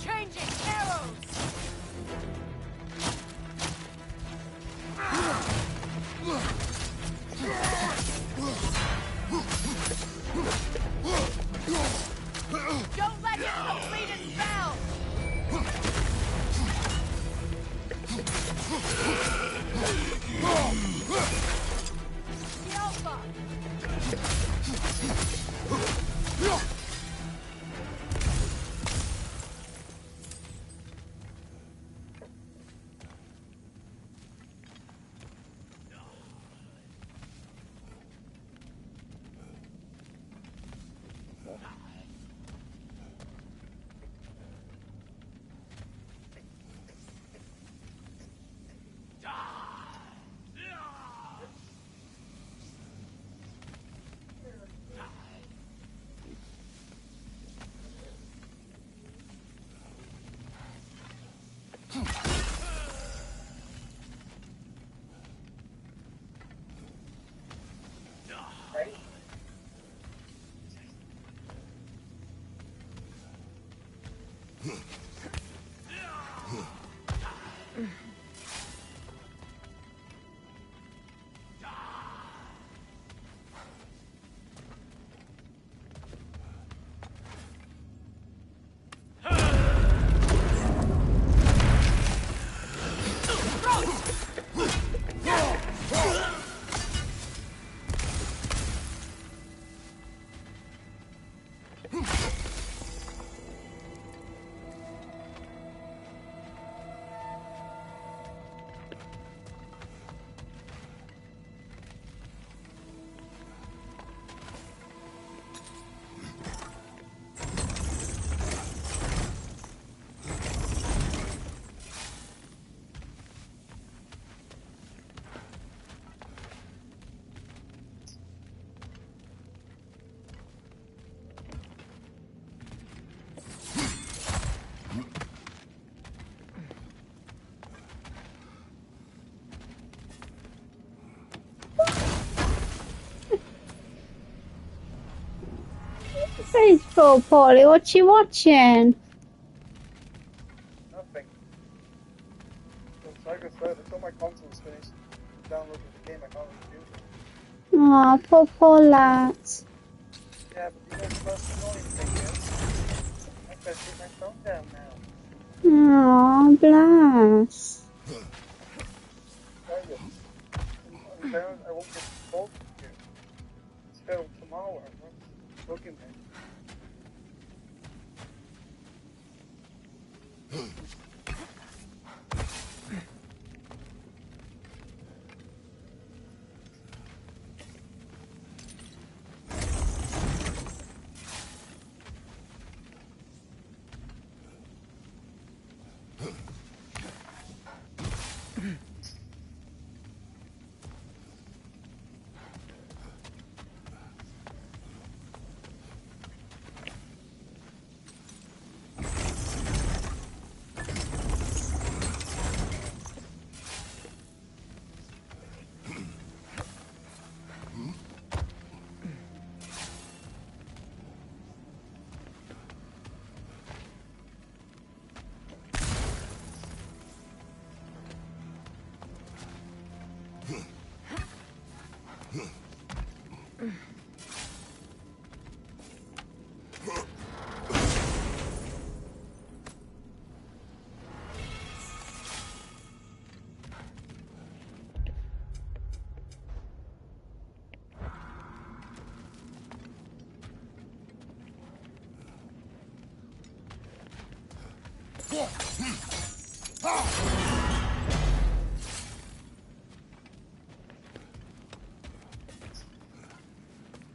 Changing arrows! Don't let him complete his spell! The Alpha! Faithful Polly, what you watching? Nothing. Like I said, until my console's finished downloading the game, I can't really do it. Aw, poor lad. Yeah, but you know the most annoying thing is, I can't keep my phone down Aw, now. bless. I won't get both of you. It's filled tomorrow. Look at me.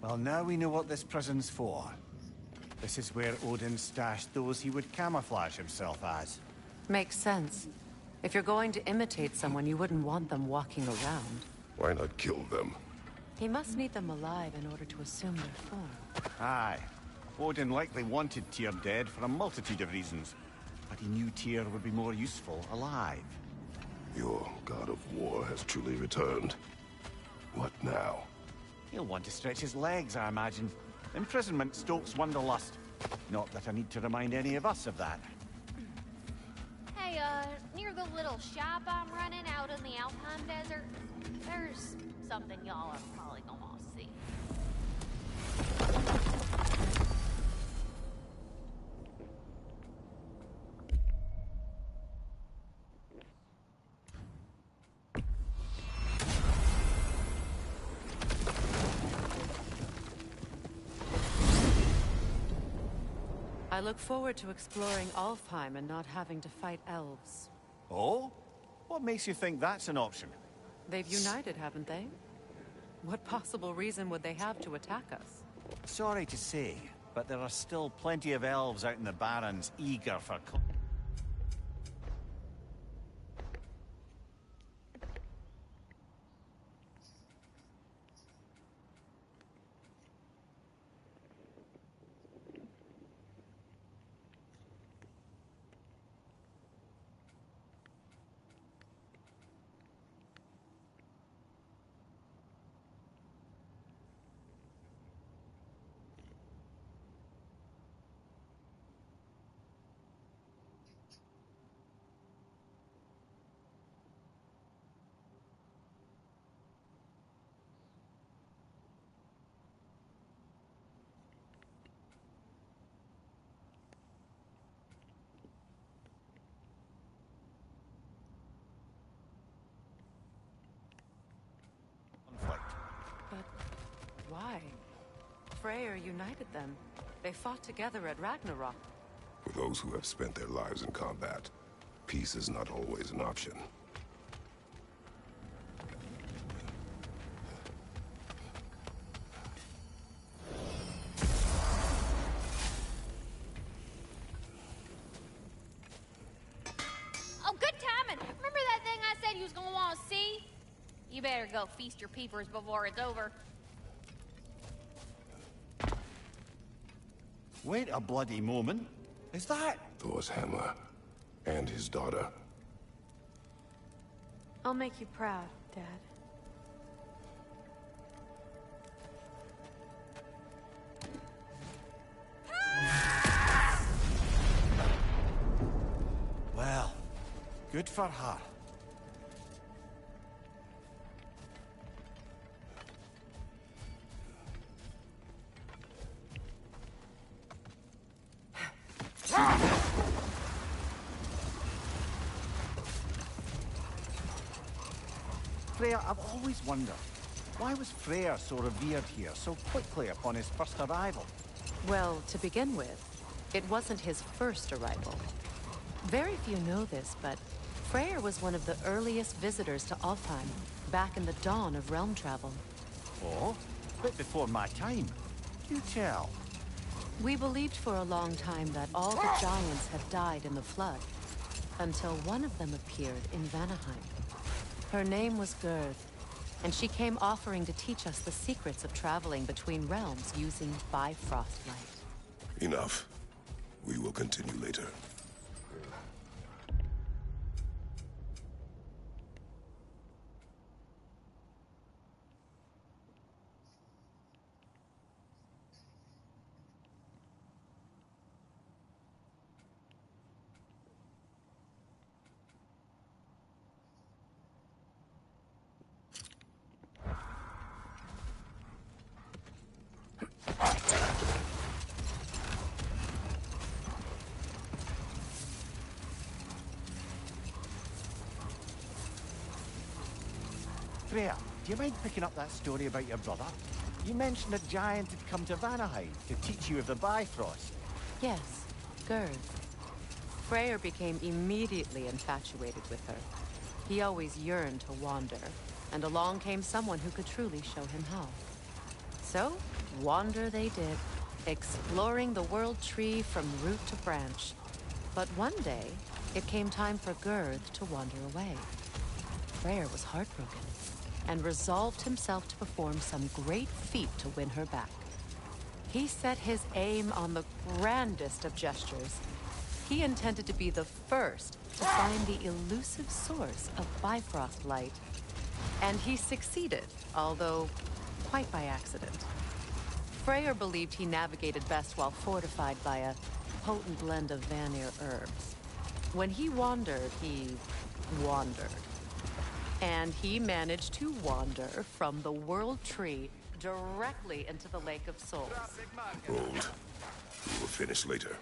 Well, now we know what this prison's for. This is where Odin stashed those he would camouflage himself as. Makes sense. If you're going to imitate someone, you wouldn't want them walking around. Why not kill them? He must need them alive in order to assume their form. Aye. Odin likely wanted Tyr dead for a multitude of reasons. But he knew Tyr would be more useful alive. Your god of war has truly returned. What now? He'll want to stretch his legs, I imagine. Imprisonment stokes wanderlust. Not that I need to remind any of us of that. Hey, near the little shop I'm running out in the Alpine Desert, there's something y'all are probably gonna want to see. I look forward to exploring Alfheim and not having to fight elves. Oh? What makes you think that's an option? They've united, haven't they? What possible reason would they have to attack us? Sorry to say, but there are still plenty of elves out in the Barrens eager for... Why? Freyr united them. They fought together at Ragnarok. For those who have spent their lives in combat, peace is not always an option. Oh, good timing! Remember that thing I said you was gonna want to see? You better go feast your peepers before it's over. Wait a bloody moment. Is that... Thor's hammer. And his daughter. I'll make you proud, Dad. Well, good for her. Freya, I've always wondered, why was Freyr so revered here so quickly upon his first arrival? Well, to begin with, it wasn't his first arrival. Very few know this, but Freyr was one of the earliest visitors to Alfheim, back in the dawn of realm travel. Oh? Bit before my time. Do tell. We believed for a long time that all the giants had died in the flood, until one of them appeared in Vanaheim. Her name was Gerd, and she came offering to teach us the secrets of traveling between realms using Bifrost light. Enough. We will continue later. Freya, do you mind picking up that story about your brother? You mentioned a giant had come to Vanaheim to teach you of the Bifrost. Yes, Gerd. Freyr became immediately infatuated with her. He always yearned to wander, and along came someone who could truly show him how. So, wander they did, exploring the world tree from root to branch. But one day, it came time for Girth to wander away. Freyr was heartbroken, and resolved himself to perform some great feat to win her back. He set his aim on the grandest of gestures. He intended to be the first to find the elusive source of Bifrost light. And he succeeded, although quite by accident. Freyr believed he navigated best while fortified by a potent blend of Vanir herbs. When he wandered, he wandered. And he managed to wander from the World Tree directly into the Lake of Souls. Hold. We will finish later.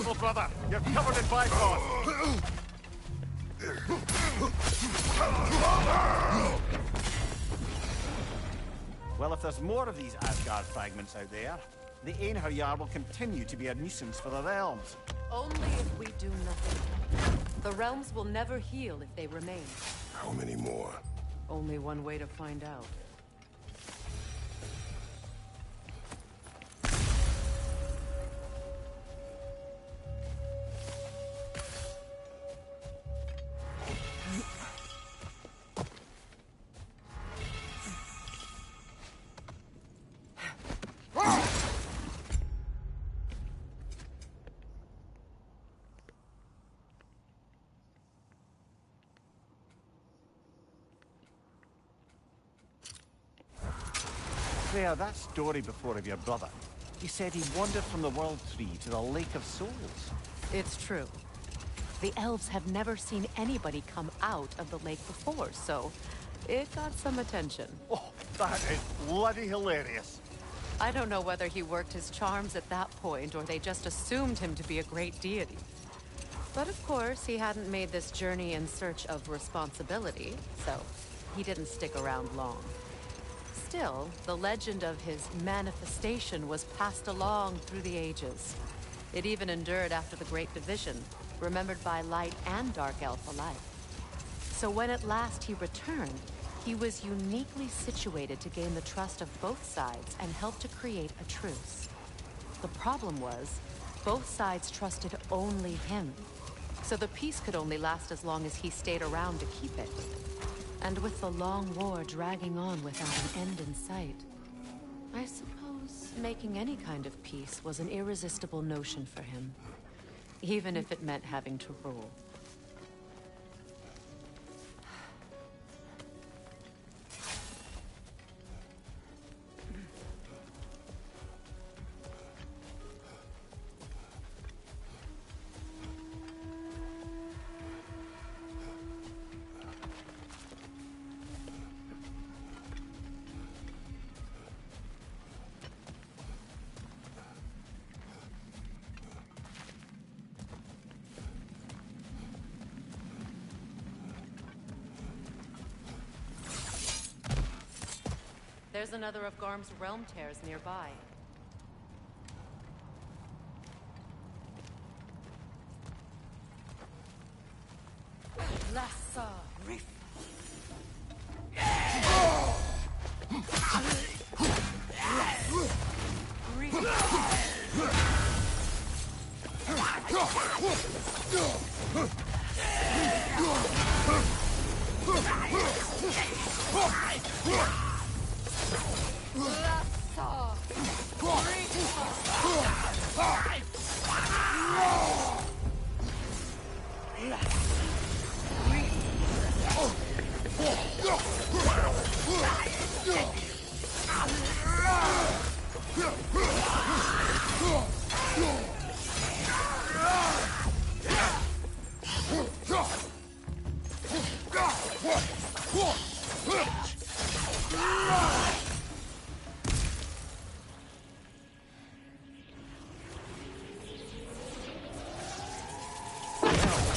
Careful, brother. You're covered in Bifrost. Well, if there's more of these Asgard fragments out there, the Einherjar will continue to be a nuisance for the realms. Only if we do nothing. The realms will never heal if they remain. How many more? Only one way to find out. Freya, that story before of your brother, he said he wandered from the World Tree to the Lake of Souls. It's true. The elves have never seen anybody come out of the lake before, so it got some attention. Oh, that is bloody hilarious. I don't know whether he worked his charms at that point or they just assumed him to be a great deity. But of course, he hadn't made this journey in search of responsibility, so he didn't stick around long. Still, the legend of his manifestation was passed along through the ages. It even endured after the Great Division, remembered by Light and Dark Elf alike. So when at last he returned, he was uniquely situated to gain the trust of both sides and help to create a truce. The problem was, both sides trusted only him. So the peace could only last as long as he stayed around to keep it. And with the long war dragging on without an end in sight, I suppose making any kind of peace was an irresistible notion for him, even if it meant having to rule. There's another of Garm's realm tears nearby. Lassa Reef.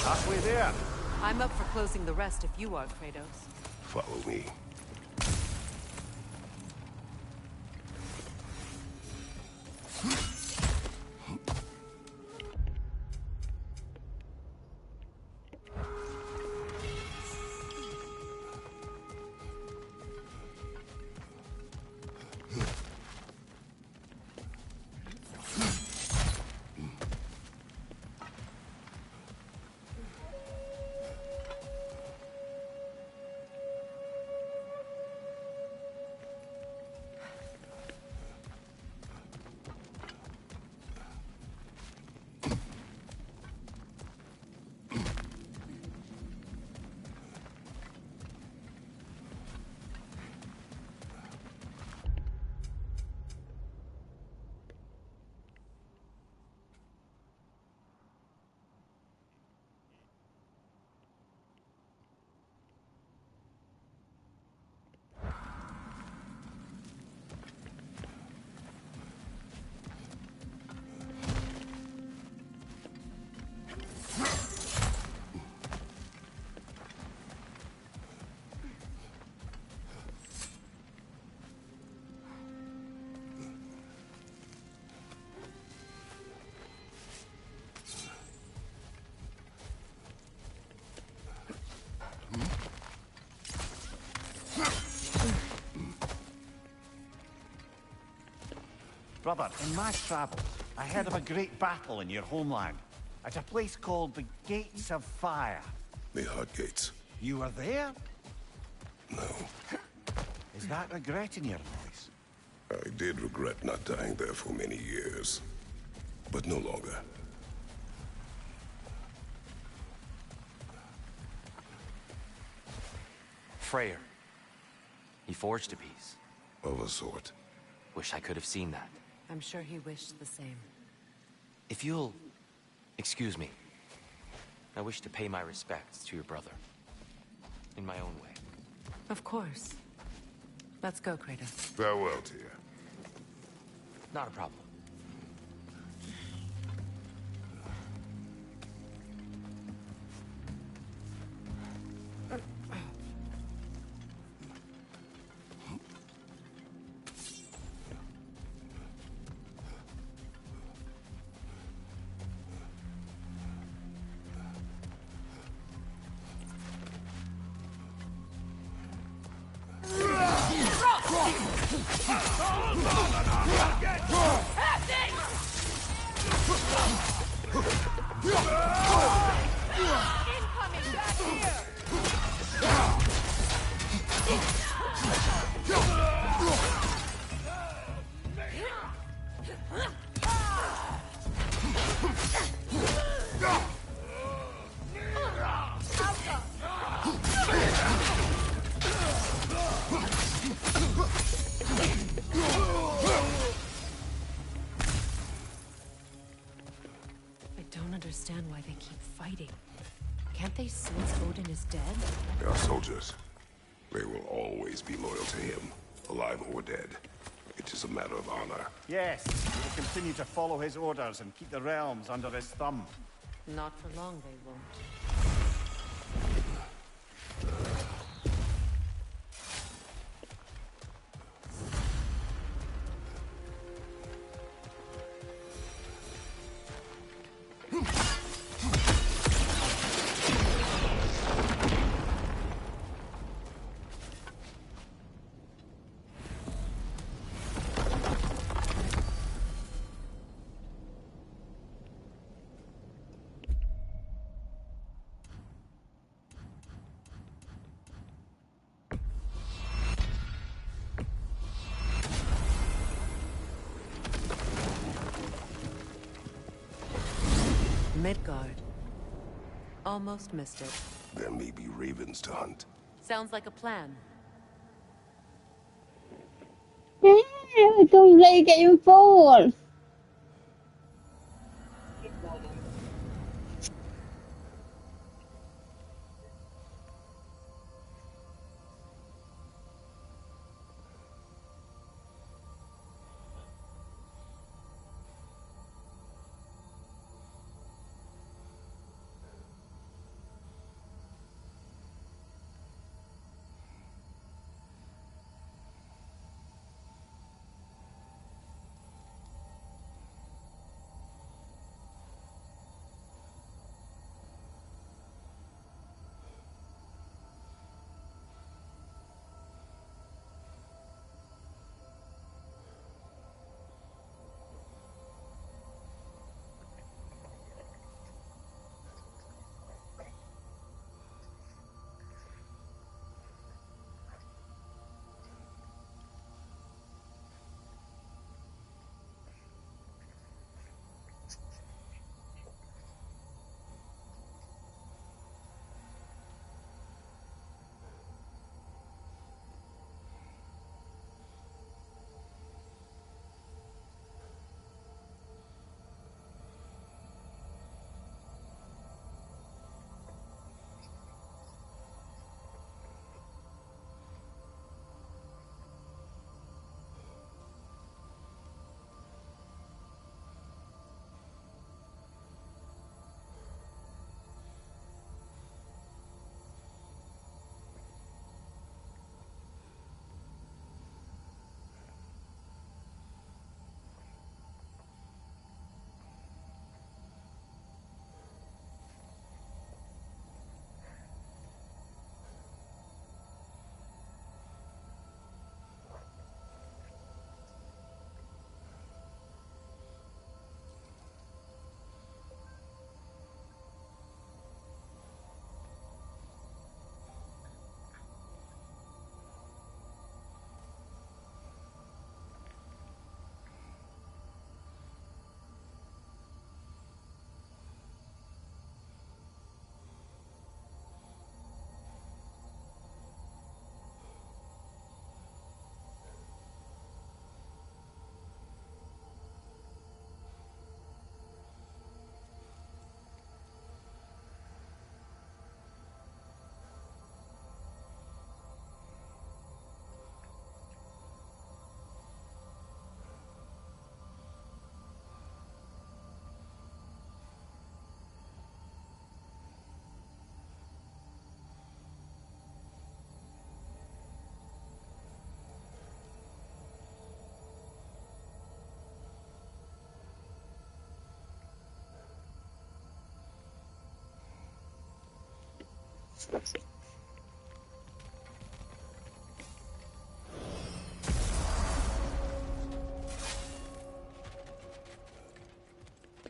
Halfway there. I'm up for closing the rest if you are, Kratos. Follow me. Brother, in my travels, I heard of a great battle in your homeland, at a place called the Gates of Fire. The Hot Gates. You were there? No. Is that regret in your voice? I did regret not dying there for many years, but no longer. Freyr. He forged a piece. Of a sort. Wish I could have seen that. I'm sure he wished the same. If you'll excuse me, I wish to pay my respects to your brother. In my own way. Of course. Let's go, Kratos. Farewell to you. Not a problem. Why they keep fighting. Can't they sense Odin is dead? They are soldiers. They will always be loyal to him, alive or dead. It is a matter of honor. Yes, we will continue to follow his orders and keep the realms under his thumb. Not for long, they won't. Midgard. Almost missed it. There may be ravens to hunt. Sounds like a plan. Don't let it get you fall.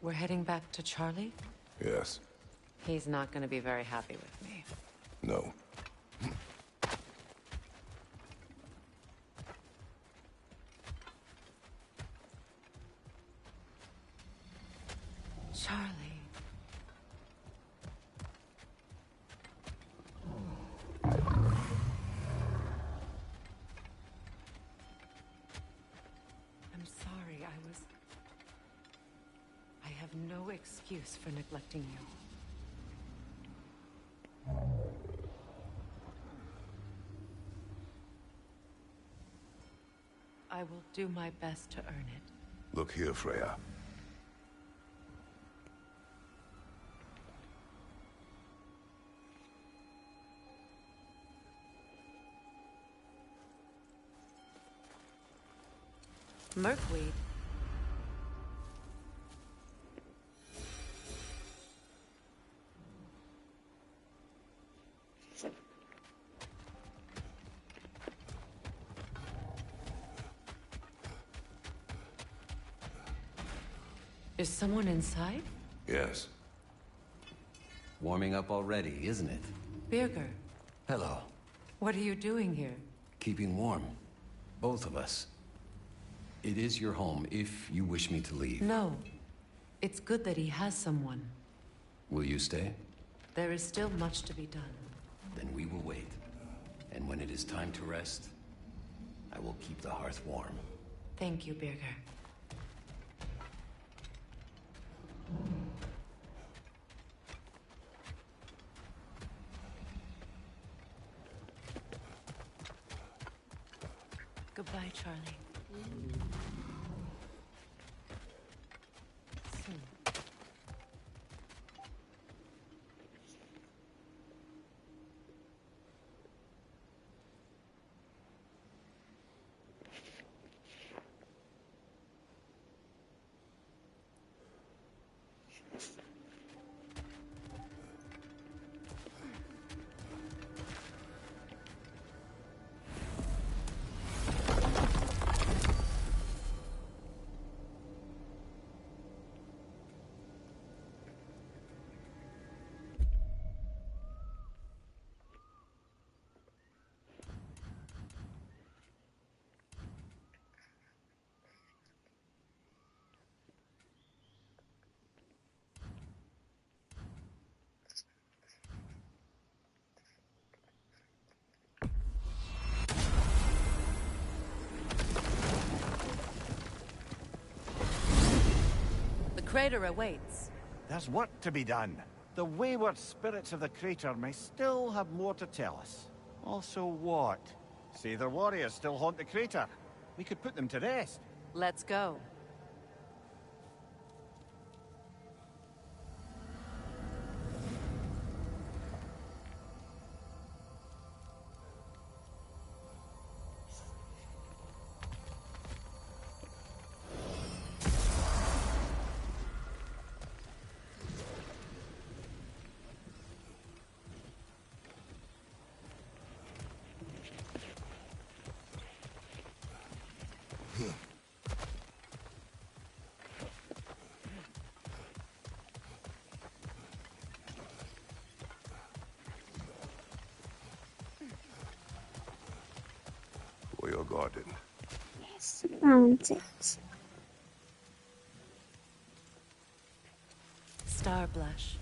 We're heading back to Charlie? Yes. He's not going to be very happy with me. No. Charlie. I'm sorry, I have no excuse for neglecting you. I will do my best to earn it. Look here, Freya. Merkweed. Is someone inside? Yes. Warming up already, isn't it? Birger, Hello. what are you doing here? Keeping warm. Both of us. It is your home if you wish me to leave. No. It's good that he has someone. Will you stay? There is still much to be done. Then we will wait. And when it is time to rest, I will keep the hearth warm. Thank you, Birger. Goodbye, Charlie. Soon. The crater awaits. There's work to be done. The wayward spirits of the crater may still have more to tell us. Also what? Say their warriors still haunt the crater. We could put them to rest. Let's go. For your garden. Yes, found it. Star blush.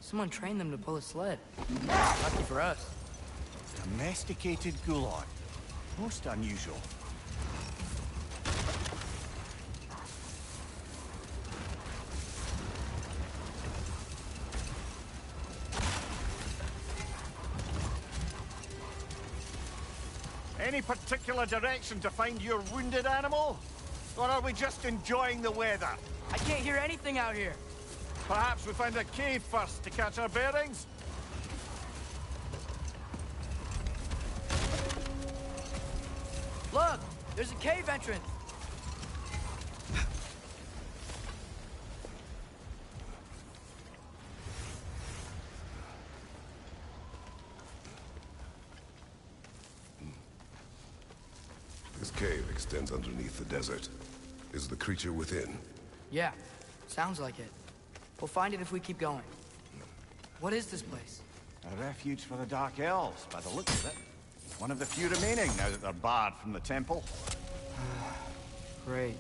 Someone trained them to pull a sled. Lucky for us. Domesticated Gulon. Most unusual. Any particular direction to find your wounded animal? Or are we just enjoying the weather? I can't hear anything out here. Perhaps we find a cave first to catch our bearings? Look! There's a cave entrance! This cave extends underneath the desert. Is the creature within? Yeah, sounds like it. We'll find it if we keep going. What is this place? A refuge for the Dark Elves, by the looks of it. One of the few remaining now that they're barred from the temple. Great.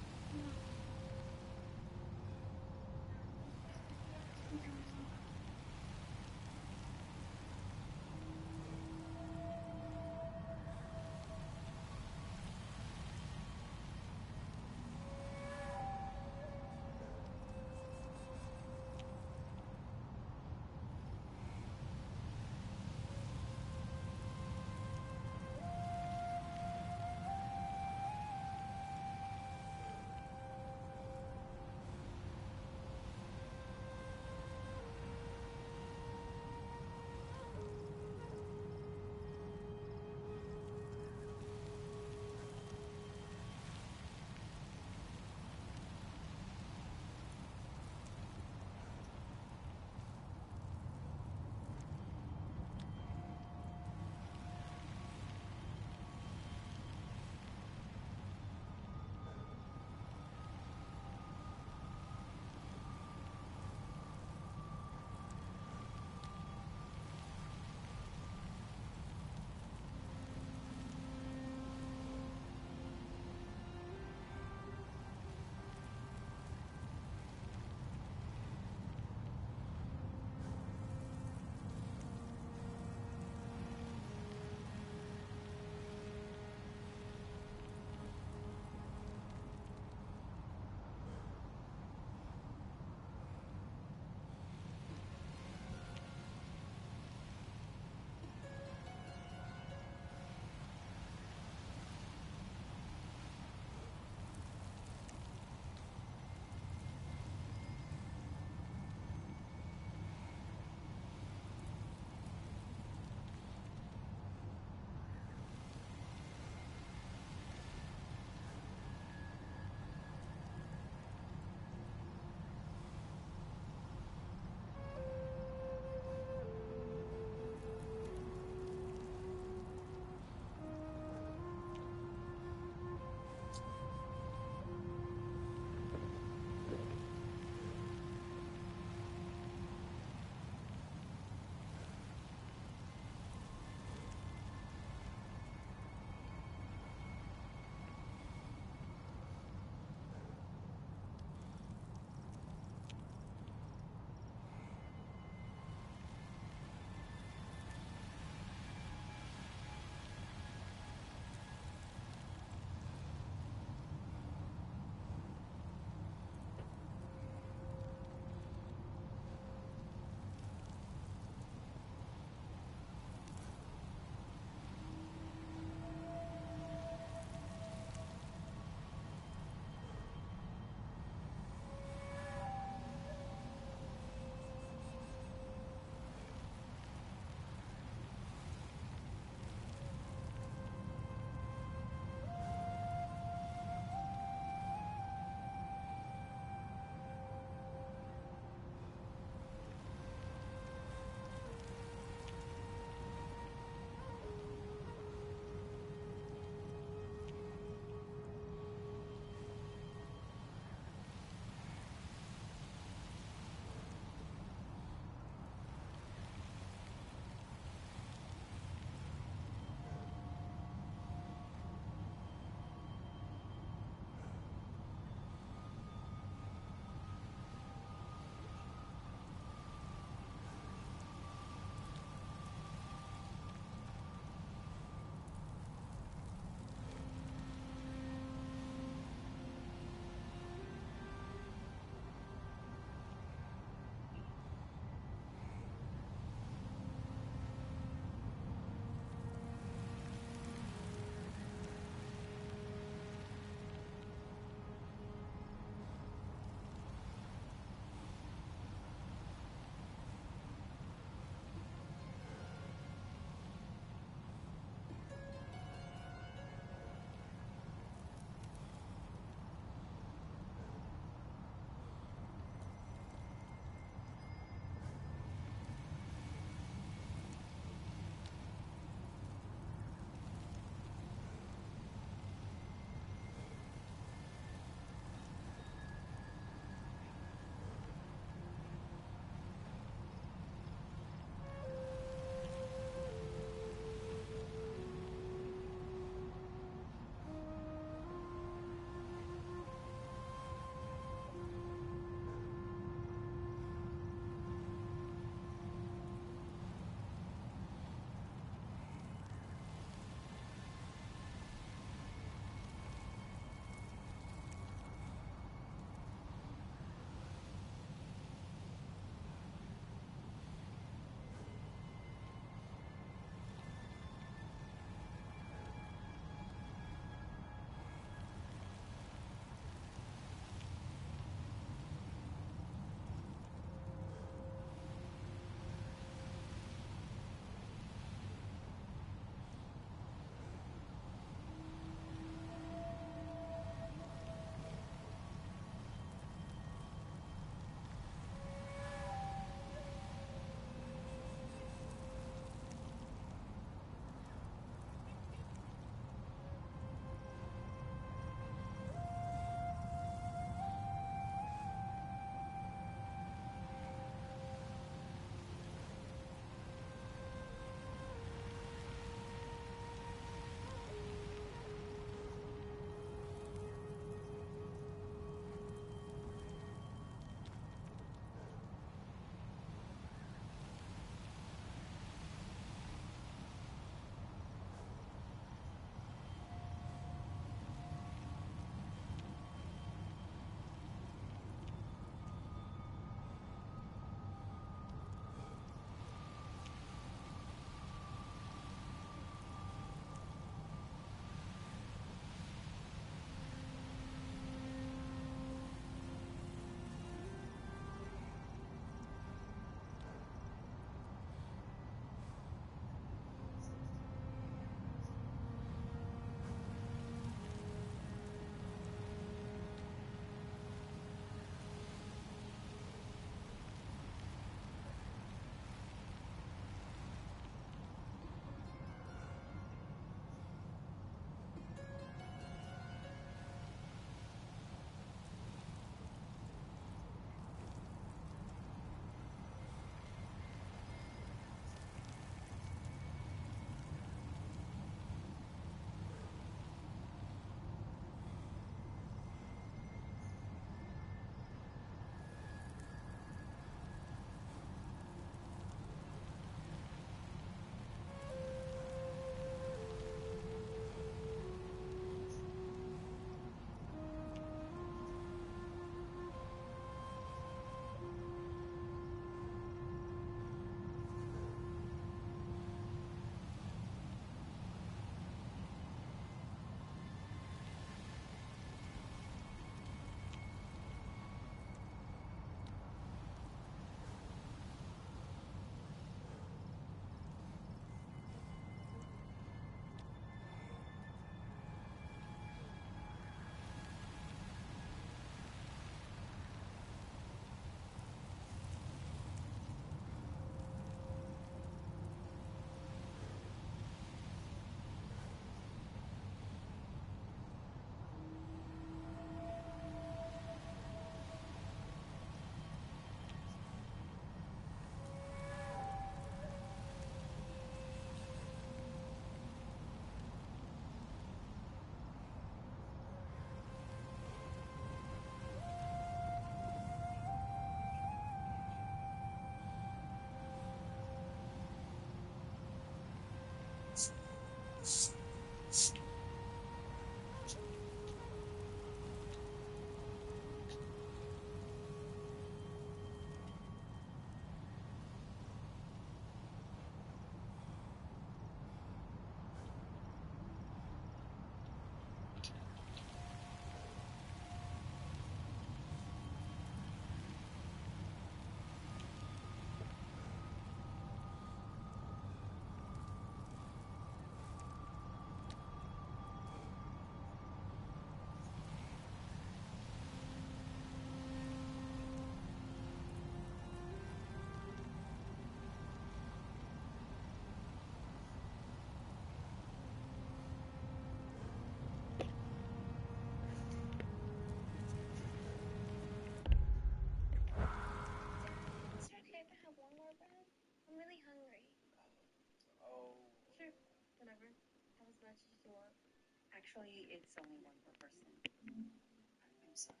Actually, it's only one per person. I'm sorry.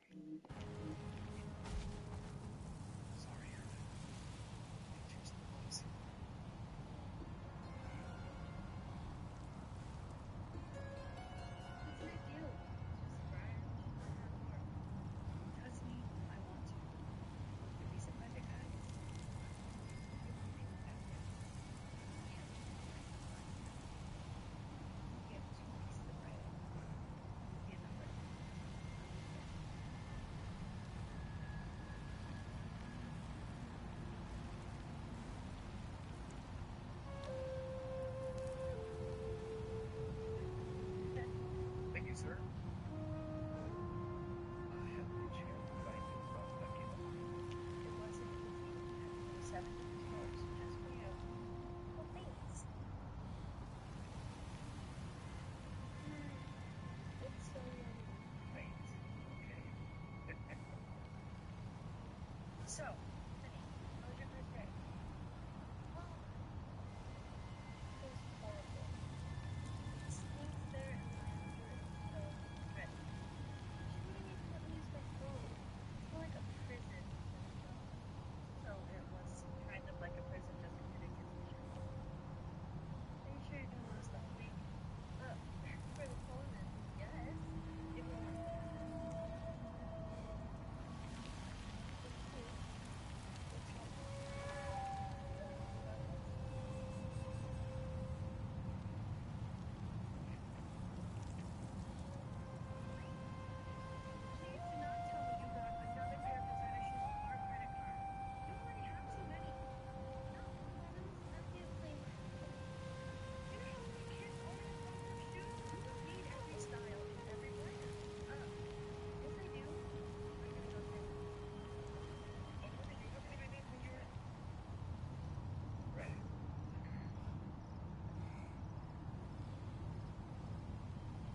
Sorry, choose the voice. What's the big deal? Just Brian. Trust me, I want to. If he's a better guy, you won't be without him. You have 2 pieces of bread. Be another. Thank you, sir. I have been sharing what I knew about Becky the Hunter. It wasn't easy. 7 details just for you. Well, thanks. It's so yummy. Right. Okay. So, honey, how was your first day? Well, it was horrible. It stinks there and my spirit is so ready. She wouldn't even let me use my phone. It's more like a prison than a job. So it was kind of like a prison just committed condition. Are you sure you're gonna want to stop a week? For the phone then, yes. If you want. Thank you. Good trouble. Please do not tell me you got another pair of designer shoes on our credit card. You already have too many. No, obviously my fault. You know how many kids already love our shoes? You don't need every style and every brand. Yes I do. I'm gonna go check. When you're ready. Right.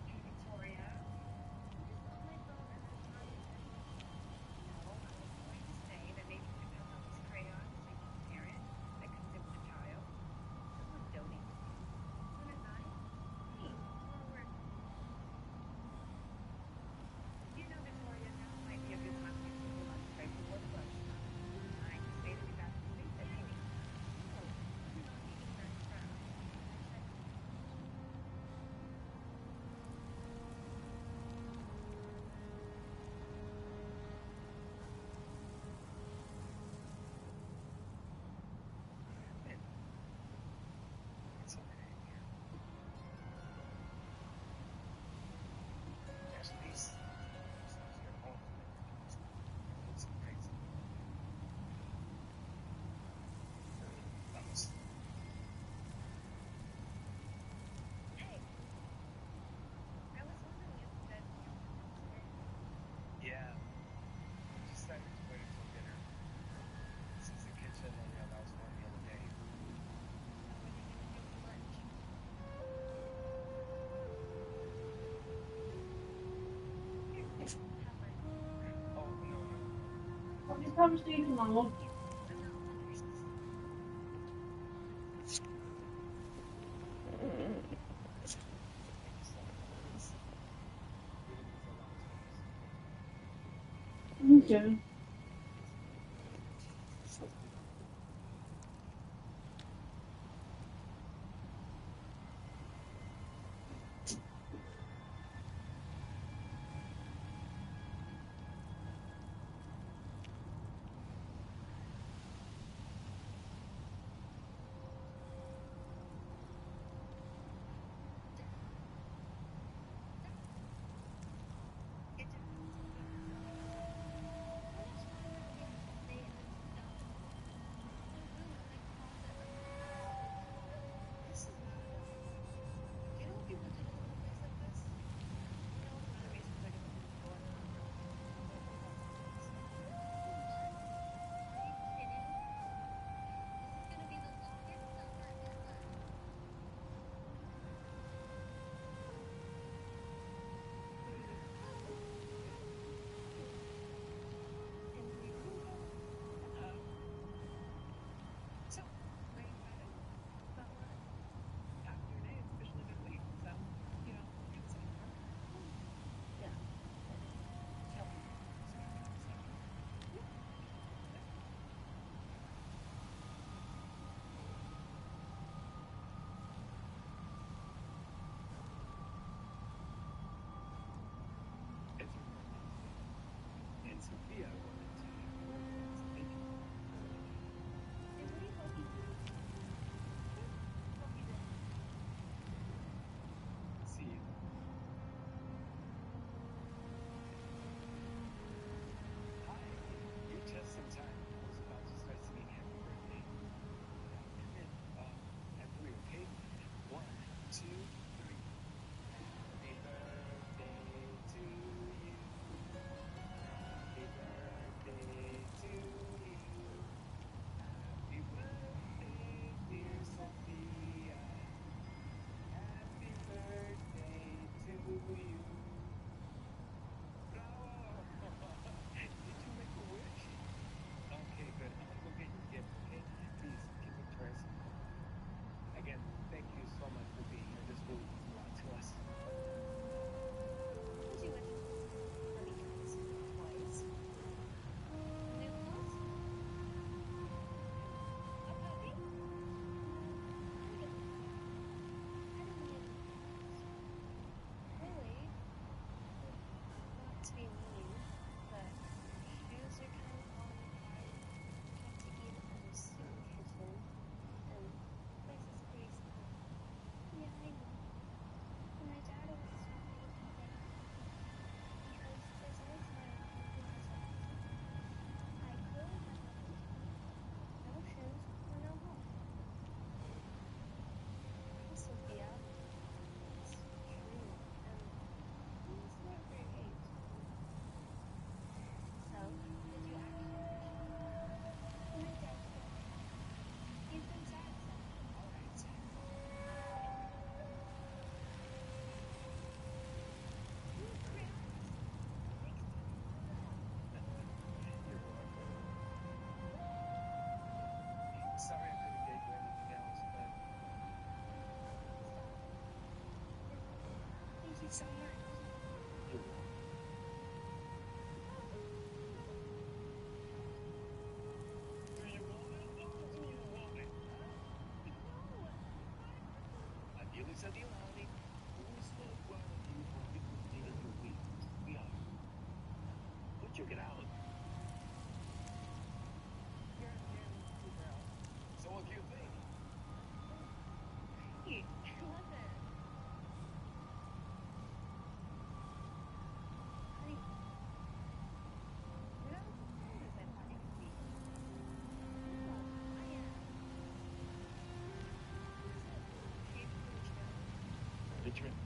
Hey, Victoria. I'm just on my phone and I'm not attending. No, I was going to say that maybe you could pass out this crayon so you can compare it. That comes in with the tile. Someone donated these. Want a knife? Hey, want to work? You know, Victoria, now might be a good time for you to take your lunch break before the rush. I just made it be back in the States at 8. Oh, you're not eating that crap. It's okay. Yes, please. Use your phone. It's crazy. Vamos. Hey, I was wondering if that you were downstairs. Yeah. We decided to wait until dinner. Since the kitchen only allows one meal a day. What are you gonna do for lunch? Here, have my. Oh, no. What did Pam say tomorrow? I'm not hungry. Thank you so much. This really means a lot to us. Okay. get out. You're a damn cool girl. So what do you think? Hey, I love it. Honey, you're not as cool as I thought you would be. No, I am. Hate for the trip. The trip?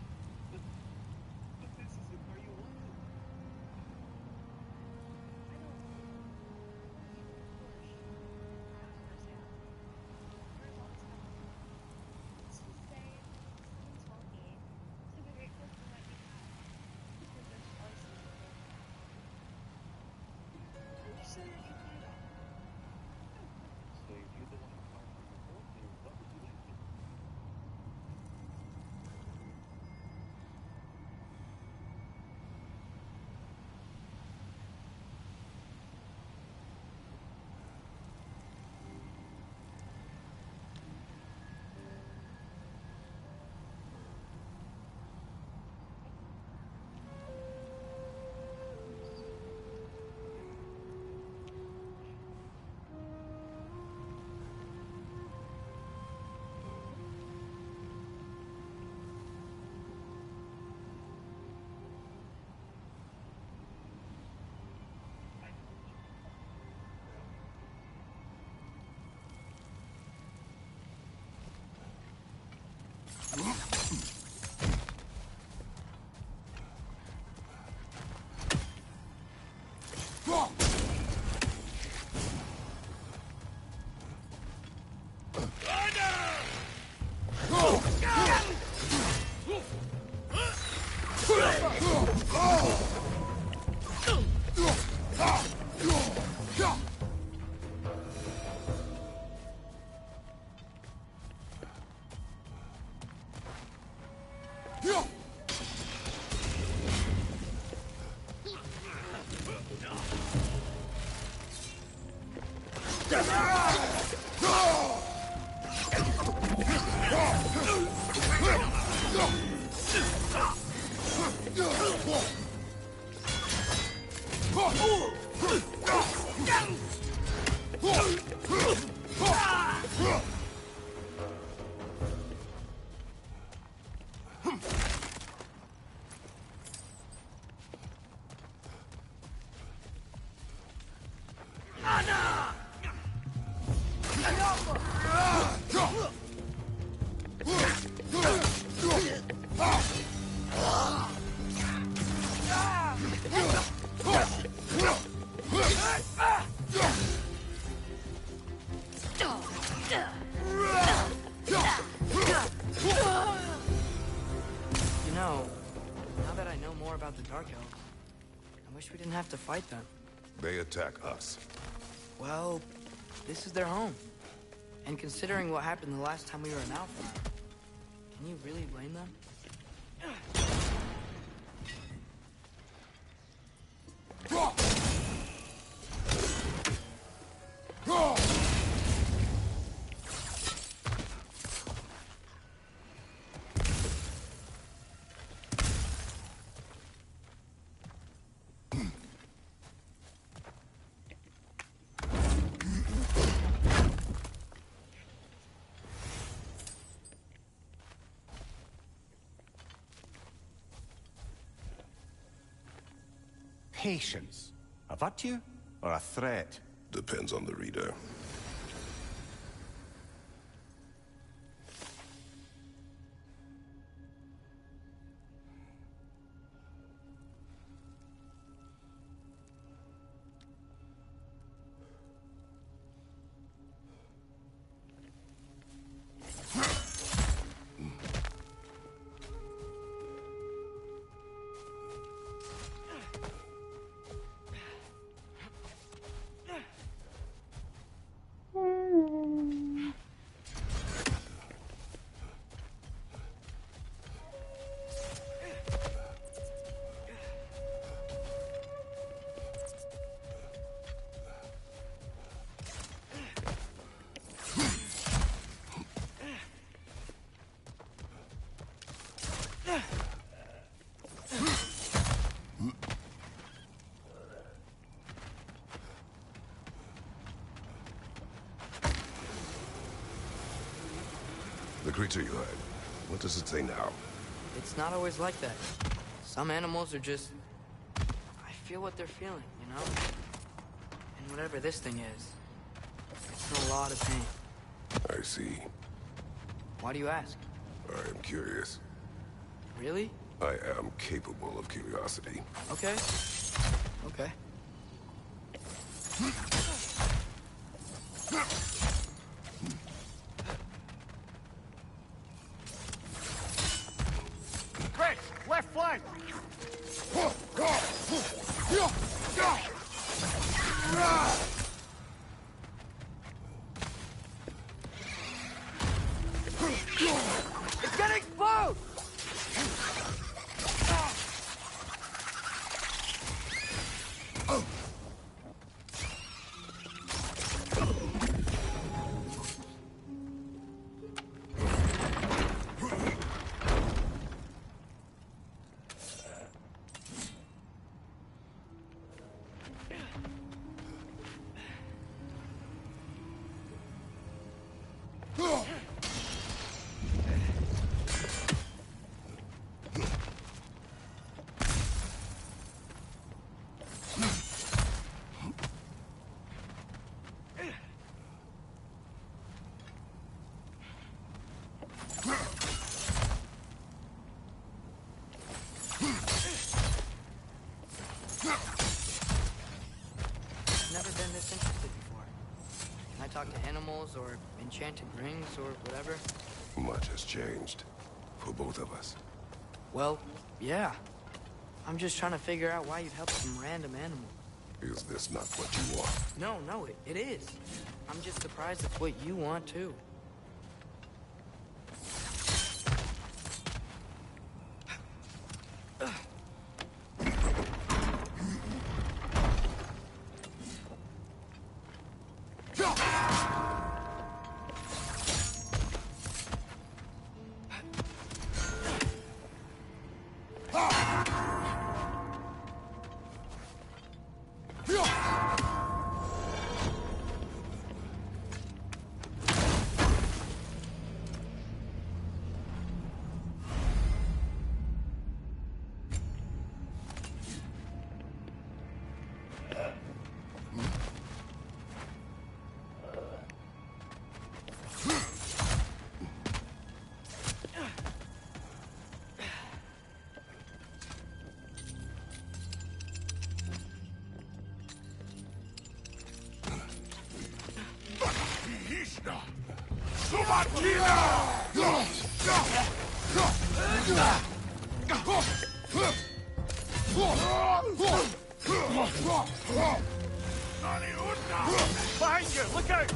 But this isn't where you wanted. I don't push. I don't understand. Where's all this coming from? Let's just say someone told me to be grateful for what you have. Because there's choices in your life. I'm just saying that you put it on. So if you're the one who found for your birthday, what would you like to do? You know, now that I know more about the Dark Elves, I wish we didn't have to fight them. They attack us. Well, this is their home. And considering what happened the last time we were in Alpha, can you really blame them? Patience. A virtue or a threat? Depends on the reader. creature you had. What does it say now? It's not always like that. Some animals are just... I feel what they're feeling, you know? And whatever this thing is, it's in a lot of pain. I see. Why do you ask? I am curious. Really? I am capable of curiosity. Okay. Okay. Chris, left flank! It's gonna explode! Never been this interested before. Can I talk to animals or enchanted rings or whatever? Much has changed. For both of us. Well, yeah. I'm just trying to figure out why you'd help some random animal. Is this not what you want? No, it is. I'm just surprised it's what you want, too. Behind you, look out!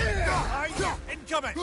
Behind you, incoming!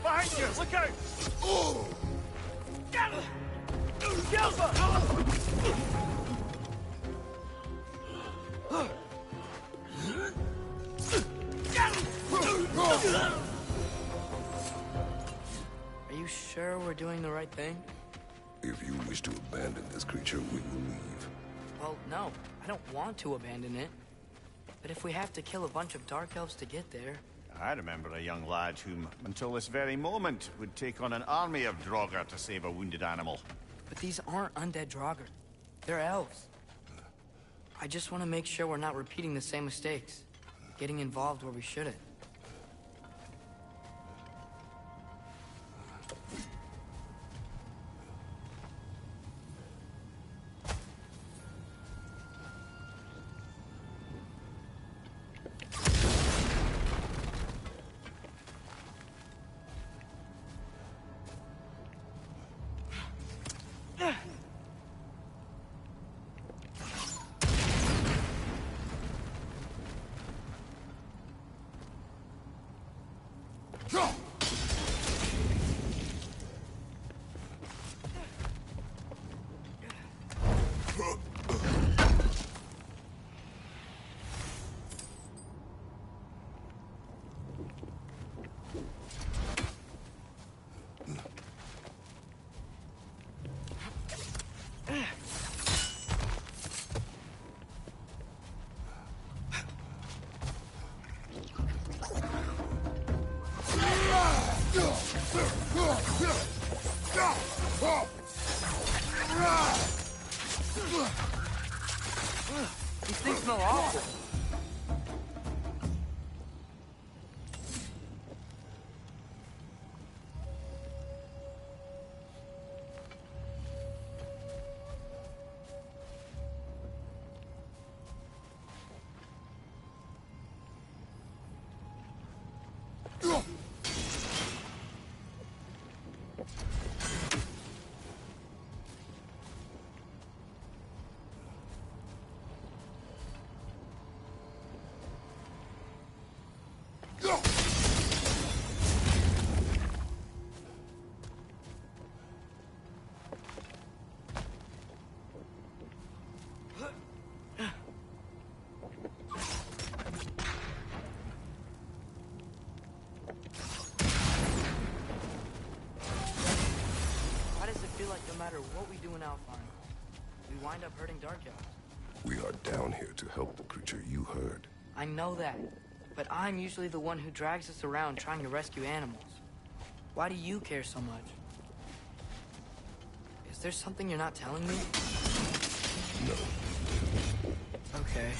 Behind you, look out! Are you sure we're doing the right thing? If you wish to abandon this creature, we will leave. Well, no. I don't want to abandon it. But if we have to kill a bunch of Dark Elves to get there... I remember a young lad whom, until this very moment, would take on an army of Draugr to save a wounded animal. But these aren't undead Draugr. They're elves. I just want to make sure we're not repeating the same mistakes. Getting involved where we shouldn't. These things smell awful. Why does it feel like no matter what we do in Alfheim, we wind up hurting Dark Elves? We are down here to help the creature you heard. I know that, but I'm usually the one who drags us around trying to rescue animals. Why do you care so much? Is there something you're not telling me? No. Okay.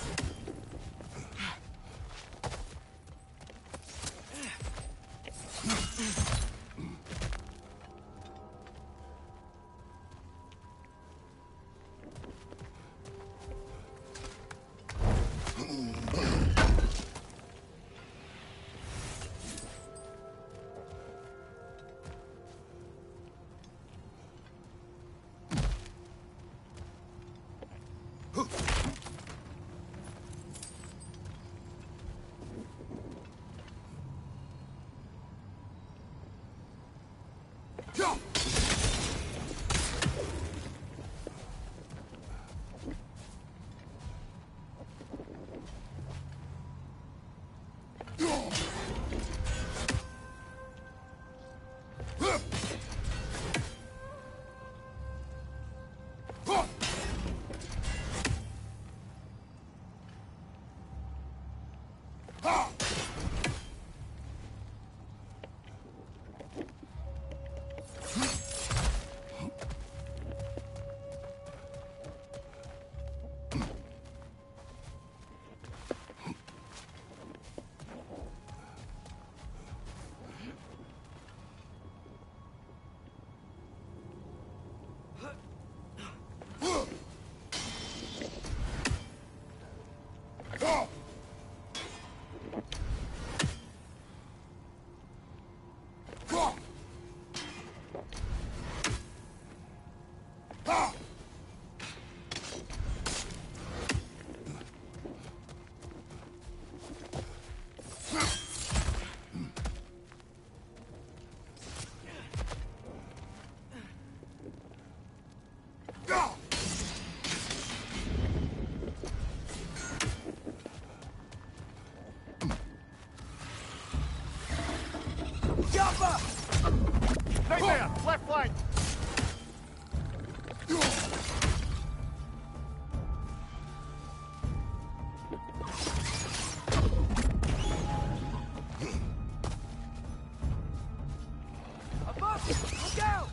Nightmare! Left flank! Above! Look out!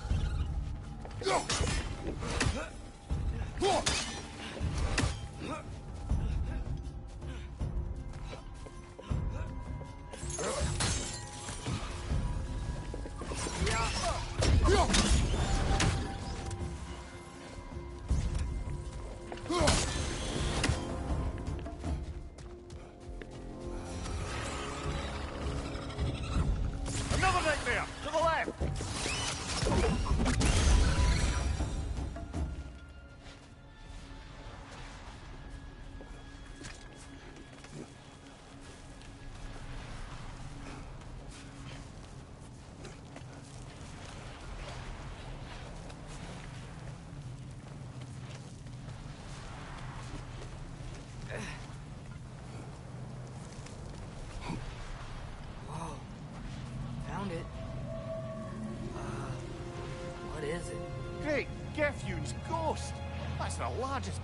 Another nightmare! To the left!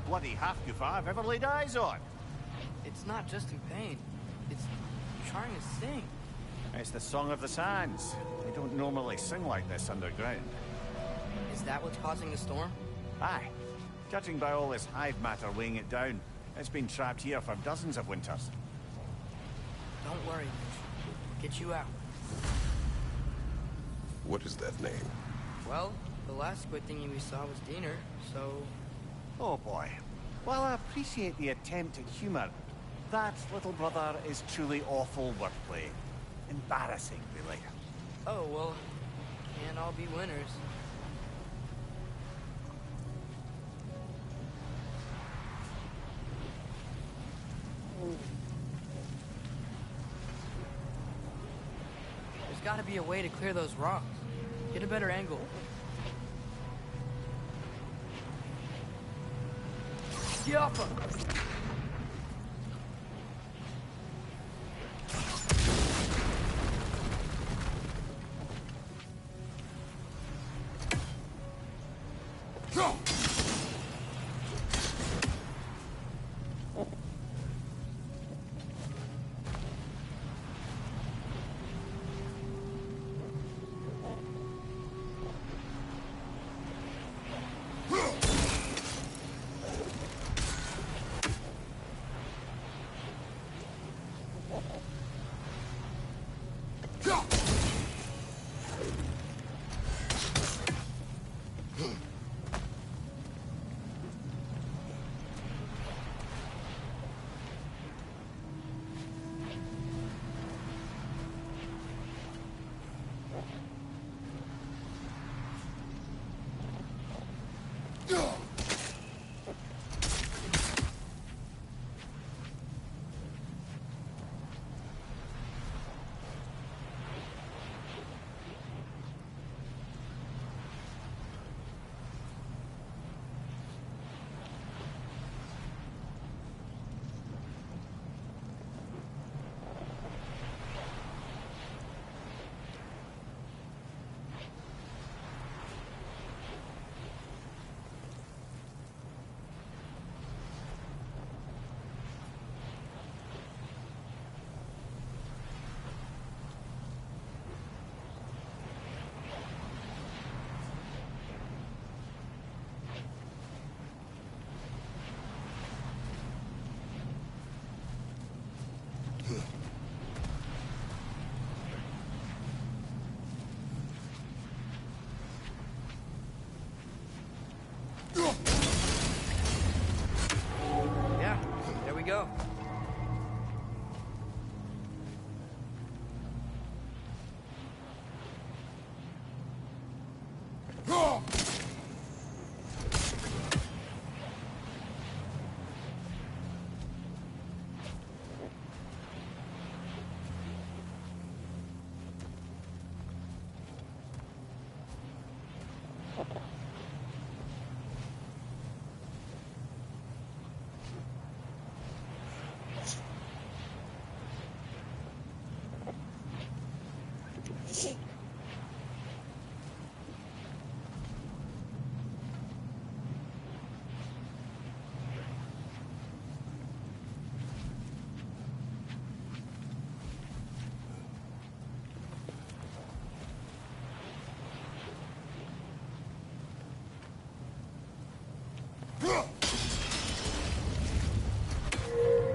bloody Hafgufa I've ever laid eyes on. It's not just in pain. It's trying to sing. It's the Song of the Sands. They don't normally sing like this underground. Is that what's causing the storm? Aye. Judging by all this hive matter weighing it down, it's been trapped here for dozens of winters. Don't worry, Mitch. We'll get you out. What is that name? Well, the last squid thingy we saw was Diener, so... Oh boy. While I appreciate the attempt at humor, that, little brother, is truly awful wordplay. Embarrassing, really. Oh, well, can't all be winners. There's gotta be a way to clear those rocks. Get a better angle. Yappa! Yeah, there we go.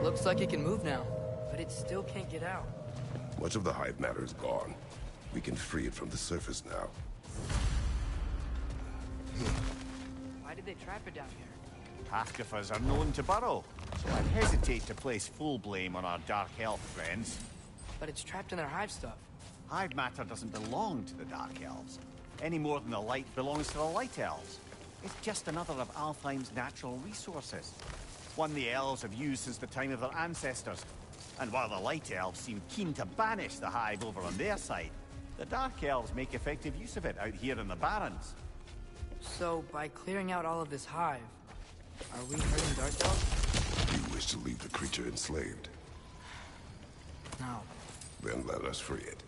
Looks like it can move now, but it still can't get out. Much of the hive matter is gone. We can free it from the surface now. Why did they trap it down here? Hafgufas are known to burrow, so I'd hesitate to place full blame on our Dark Elf friends. But it's trapped in their hive stuff. Hive matter doesn't belong to the Dark Elves, any more than the light belongs to the Light Elves. It's just another of Alfheim's natural resources. One the elves have used since the time of their ancestors. And while the Light Elves seem keen to banish the hive over on their side, the Dark Elves make effective use of it out here in the Barrens. So, by clearing out all of this hive, are we hurting Dark Elves? You wish to leave the creature enslaved? No. Then let us free it.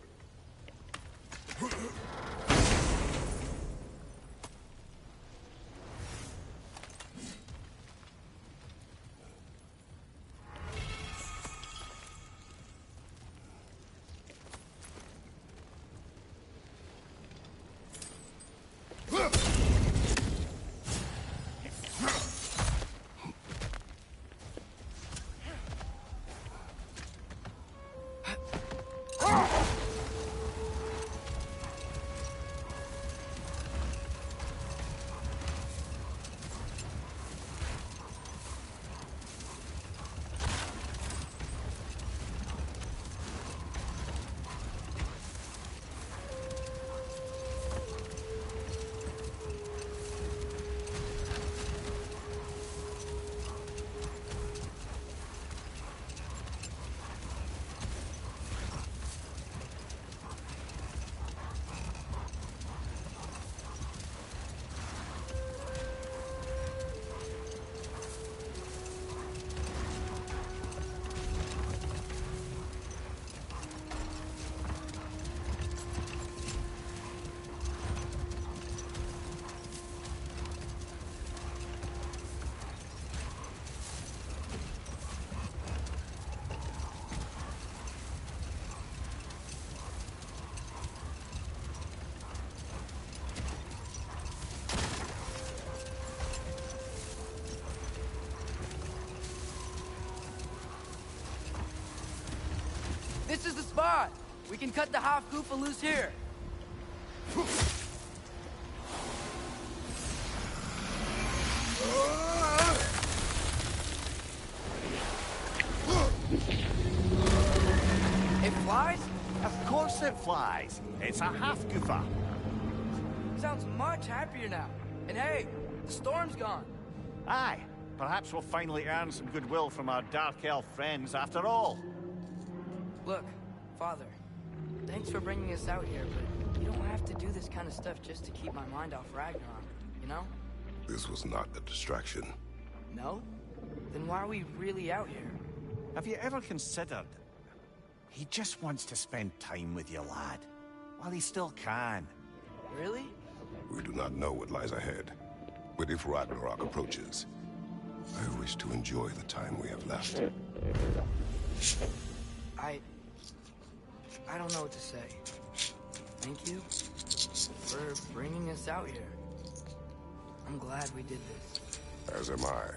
This is the spot! We can cut the half Goofa loose here. It flies? Of course it flies. It's a half goofa. Sounds much happier now. And hey, the storm's gone. Aye. Perhaps we'll finally earn some goodwill from our Dark Elf friends after all. Look, Father, thanks for bringing us out here, but you don't have to do this kind of stuff just to keep my mind off Ragnarok, you know? This was not a distraction. No? Then why are we really out here? Have you ever considered... He just wants to spend time with you, lad. While he still can. Really? We do not know what lies ahead. But if Ragnarok approaches, I wish to enjoy the time we have left. I don't know what to say. Thank you for bringing us out here. I'm glad we did this. As am I.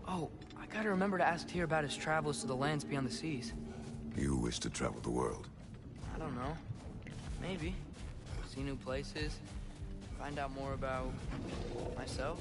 Oh, I gotta remember to ask Tyr about his travels to the lands beyond the seas. You wish to travel the world? I don't know. Maybe. See new places. Find out more about... myself.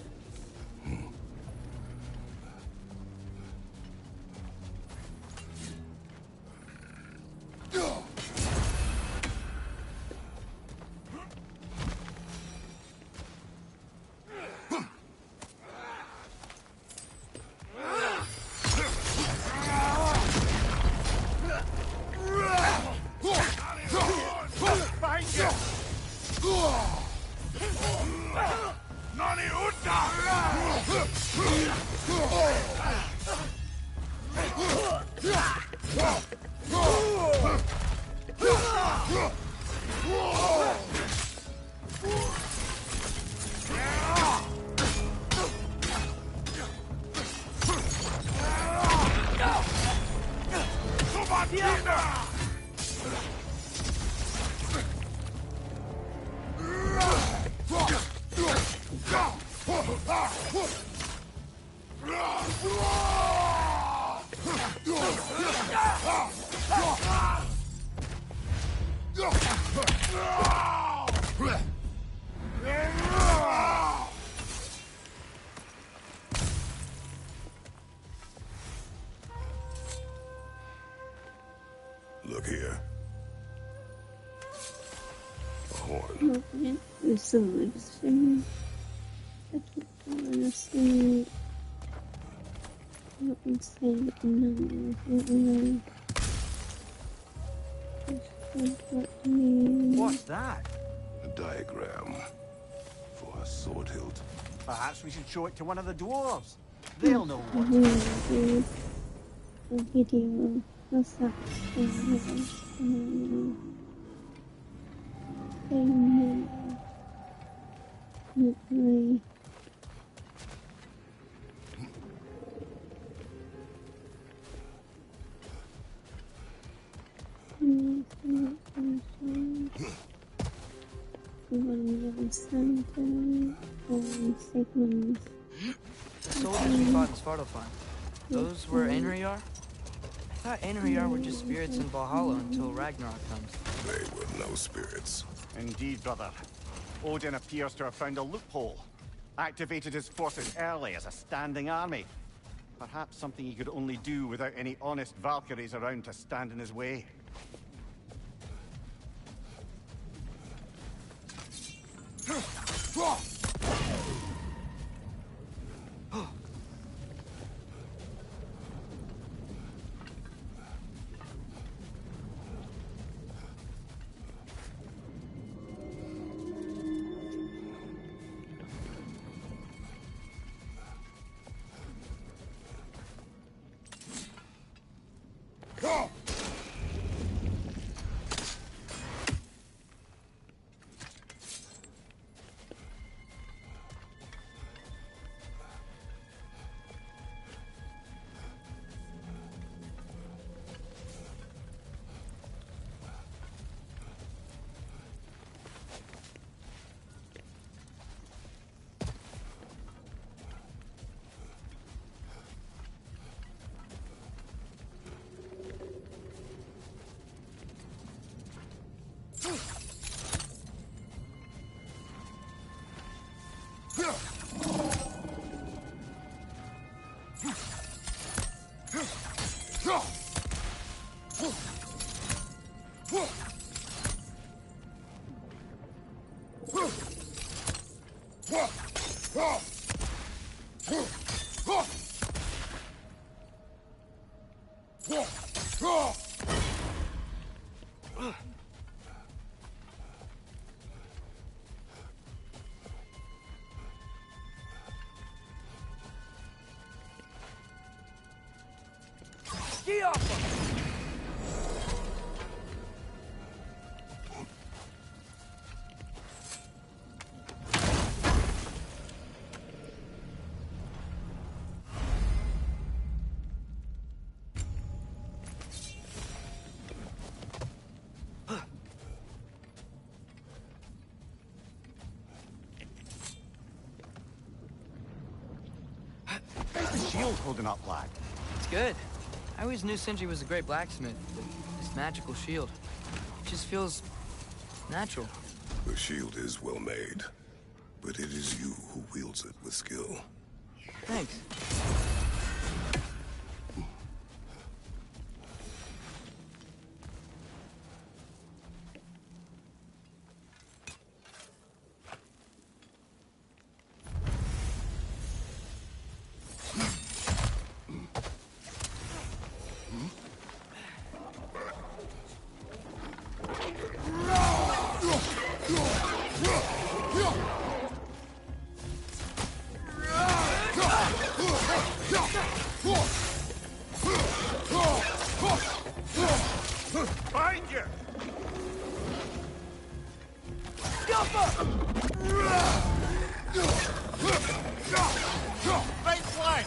Look here. A horn. What's that? A diagram for a sword hilt. Perhaps we should show it to one of the dwarves. They'll know what. Video. What's that? The soldiers we fought in Svartalfheim. Those were Einherjar? I thought Einherjar were just spirits in Valhalla until Ragnarok comes. They were no spirits. Indeed, brother. Odin appears to have found a loophole. Activated his forces early as a standing army. Perhaps something he could only do without any honest Valkyries around to stand in his way. Ski off him! How's the shield holding up, lad? It's good. I always knew Sindri was a great blacksmith, but this magical shield, it just feels natural. The shield is well made, but it is you who wields it with skill. Thanks. Behind you! Right flank!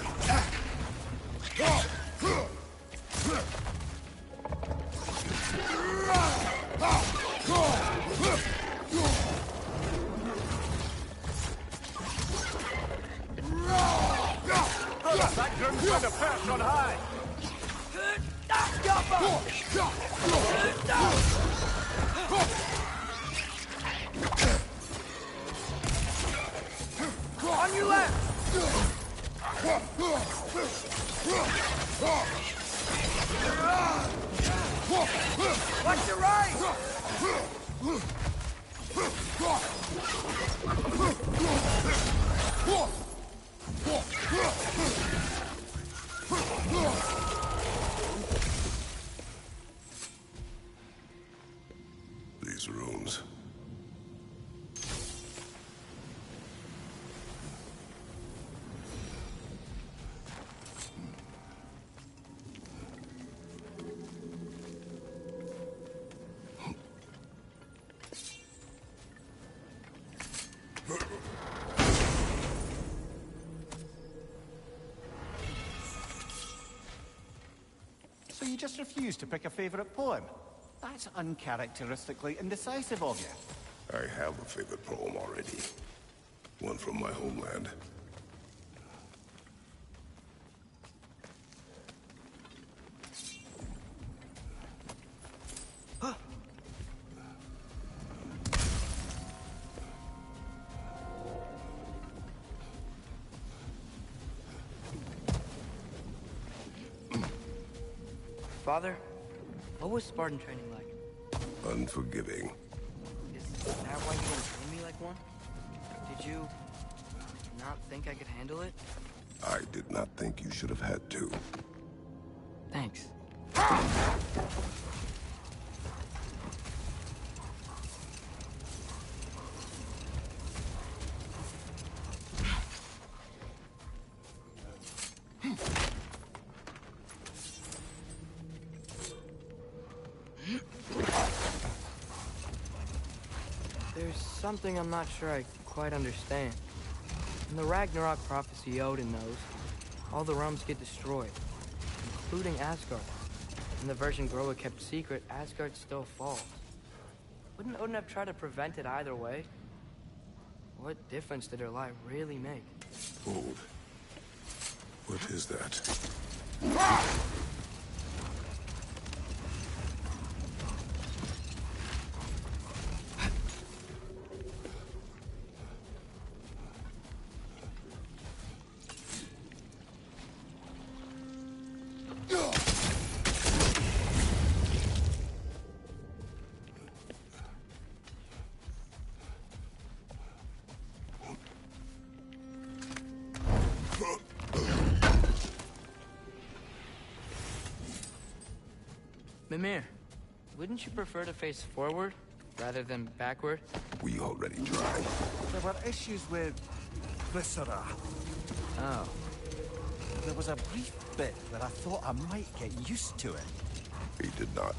That grim's got a perch on high! On your left! Watch your right! These rooms. So you just refuse to pick a favorite poem? That's uncharacteristically indecisive of you. I have a favorite poem already. One from my homeland. Father, what was Spartan training like? Unforgiving. Is that why you didn't train me like one? Did you not think I could handle it? I did not think you should have had to. Thanks. There's something I'm not sure I quite understand. In the Ragnarok prophecy Odin knows, all the realms get destroyed, including Asgard. In the version Groa kept secret, Asgard still falls. Wouldn't Odin have tried to prevent it either way? What difference did her lie really make? Hold. What is that? Mimir, wouldn't you prefer to face forward rather than backward? We already tried. There were issues with Viscera. Oh. There was a brief bit where I thought I might get used to it. He did not.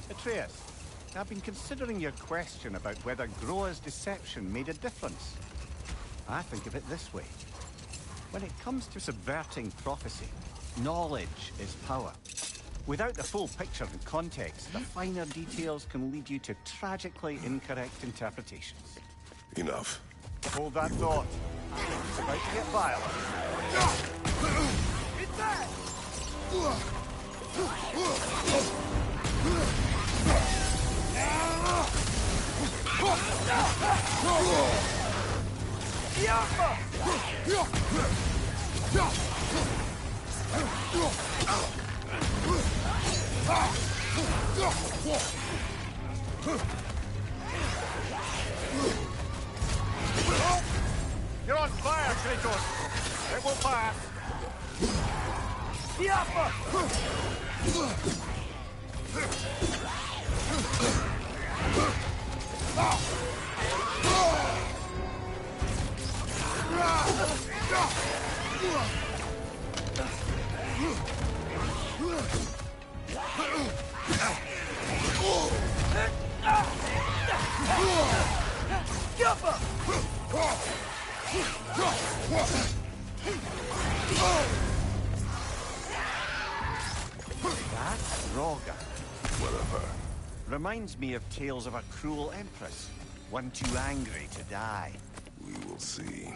Atreus, I've been considering your question about whether Groa's deception made a difference. I think of it this way. When it comes to subverting prophecy, knowledge is power. Without the full picture and context, the finer details can lead you to tragically incorrect interpretations. Enough. Hold that thought. It's about to get violent. It's that! You're on fire, Kratos! It will pass! That's Roga. What of her? Reminds me of tales of a cruel empress, one too angry to die. We will see.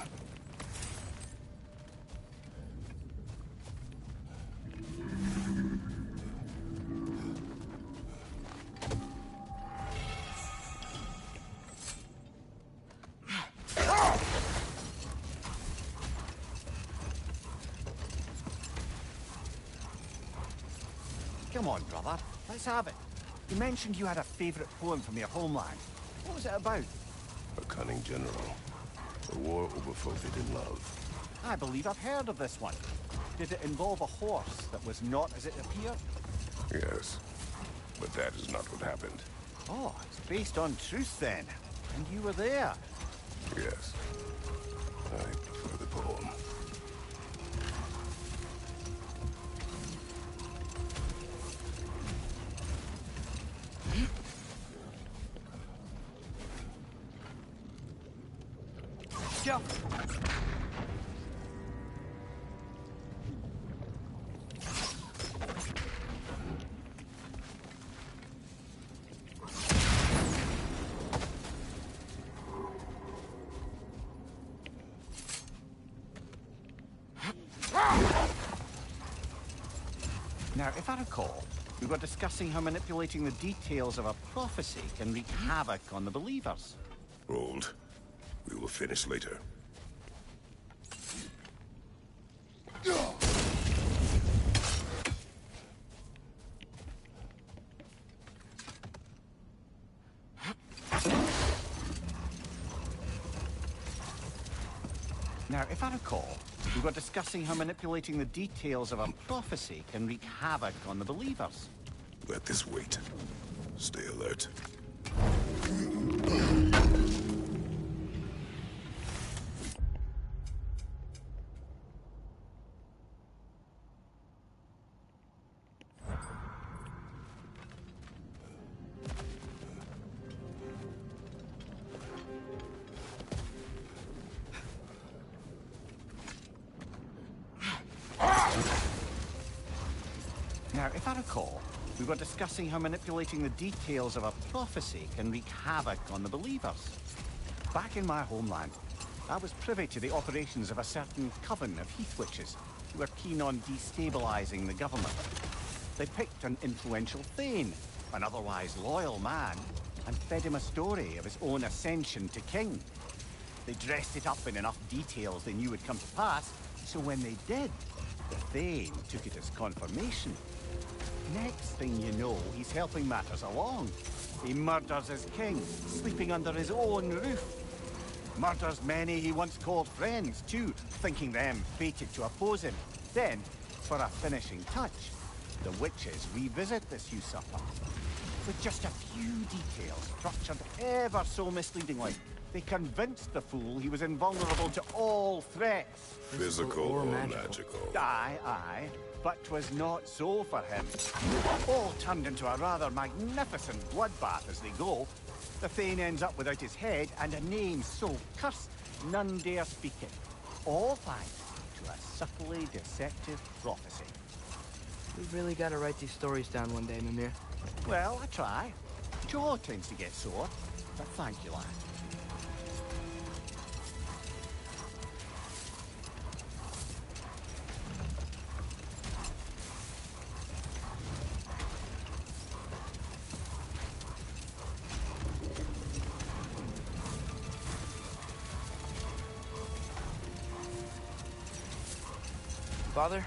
Come on, brother. Let's have it. You mentioned you had a favorite poem from your homeland. What was it about? A cunning general. A war over forbidden love. I believe I've heard of this one. Did it involve a horse that was not as it appeared? Yes. But that is not what happened. Oh, it's based on truth then. And you were there. Yes. I prefer the poem. Jump! Now, if I recall, we were discussing how manipulating the details of a prophecy can wreak havoc on the believers. Hold. We will finish later. Now, if I recall, we were discussing how manipulating the details of a prophecy can wreak havoc on the believers. Let this wait. Stay alert. Now, if I recall, we were discussing how manipulating the details of a prophecy can wreak havoc on the believers. Back in my homeland, I was privy to the operations of a certain coven of heath witches who were keen on destabilizing the government. They picked an influential Thane, an otherwise loyal man, and fed him a story of his own ascension to king. They dressed it up in enough details they knew would come to pass, so when they did, the Thane took it as confirmation. Next thing you know, he's helping matters along. He murders his king, sleeping under his own roof. Murders many he once called friends, too, thinking them fated to oppose him. Then, for a finishing touch, the witches revisit this usurper. With just a few details structured ever so misleadingly, they convinced the fool he was invulnerable to all threats. Physical or magical? Aye. But 'twas not so for him. All turned into a rather magnificent bloodbath as they go. The Thane ends up without his head and a name so cursed none dare speak it. All thanks to a subtly deceptive prophecy. We've really got to write these stories down one day, Mimir. Well, I try. Jaw tends to get sore, but thank you, lad. Father,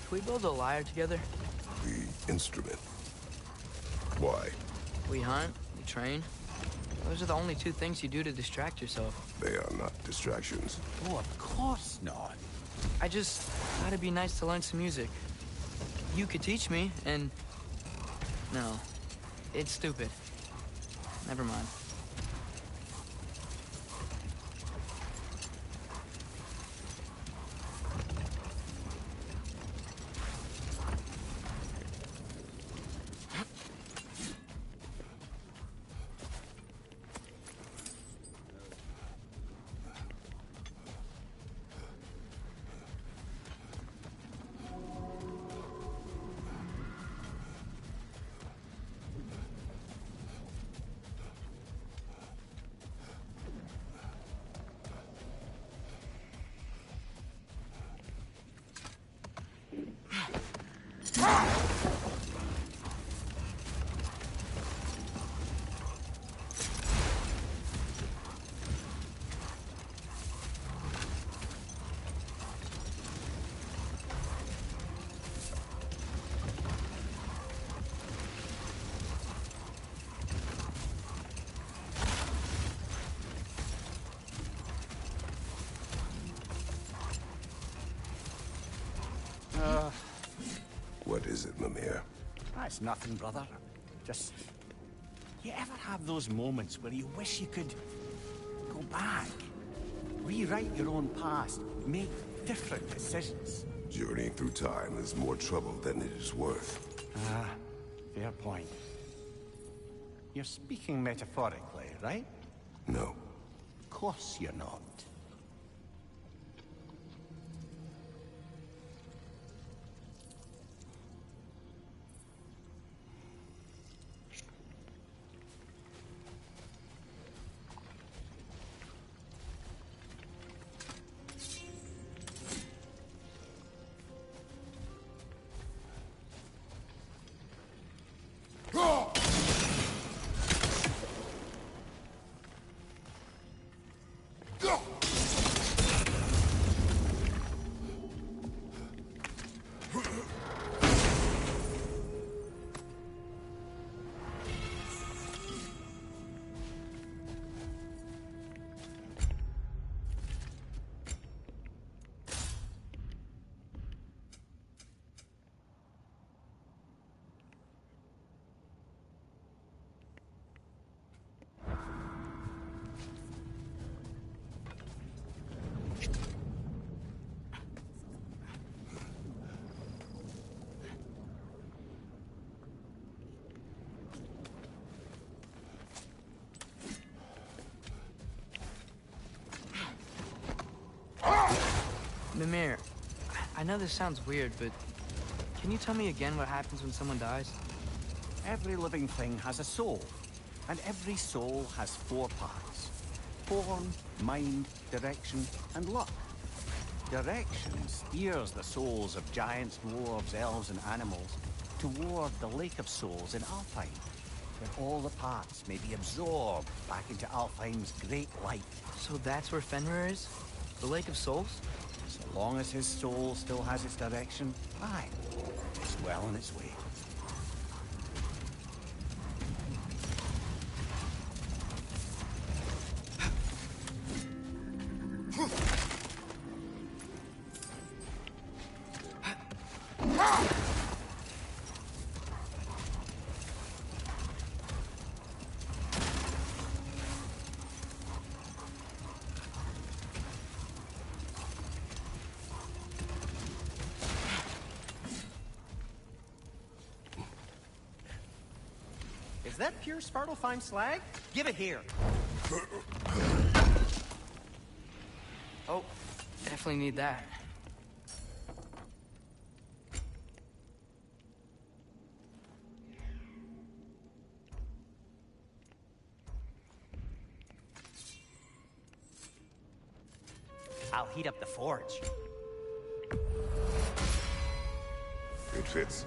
can we build a lyre together? The instrument. Why? We hunt, we train. Those are the only two things you do to distract yourself. They are not distractions. Oh, of course not. I just thought it'd be nice to learn some music. You could teach me, and... No, it's stupid. Never mind. What is it, Mimir? That's nothing, brother. Just... You ever have those moments where you wish you could go back? Rewrite your own past, make different decisions? Journeying through time is more trouble than it is worth. Ah, fair point. You're speaking metaphorically, right? No. Of course you're not. Mimir, I know this sounds weird, but can you tell me again what happens when someone dies? Every living thing has a soul, and every soul has 4 parts. Form, mind, direction, and luck. Direction steers the souls of giants, dwarves, elves, and animals toward the Lake of Souls in Alfheim, where all the parts may be absorbed back into Alfheim's great light. So that's where Fenrir is? The Lake of Souls? So long as his soul still has its direction, aye, it's well on its way. Is that pure Svartalfheim slag? Give it here. Oh, definitely need that. I'll heat up the forge. It fits.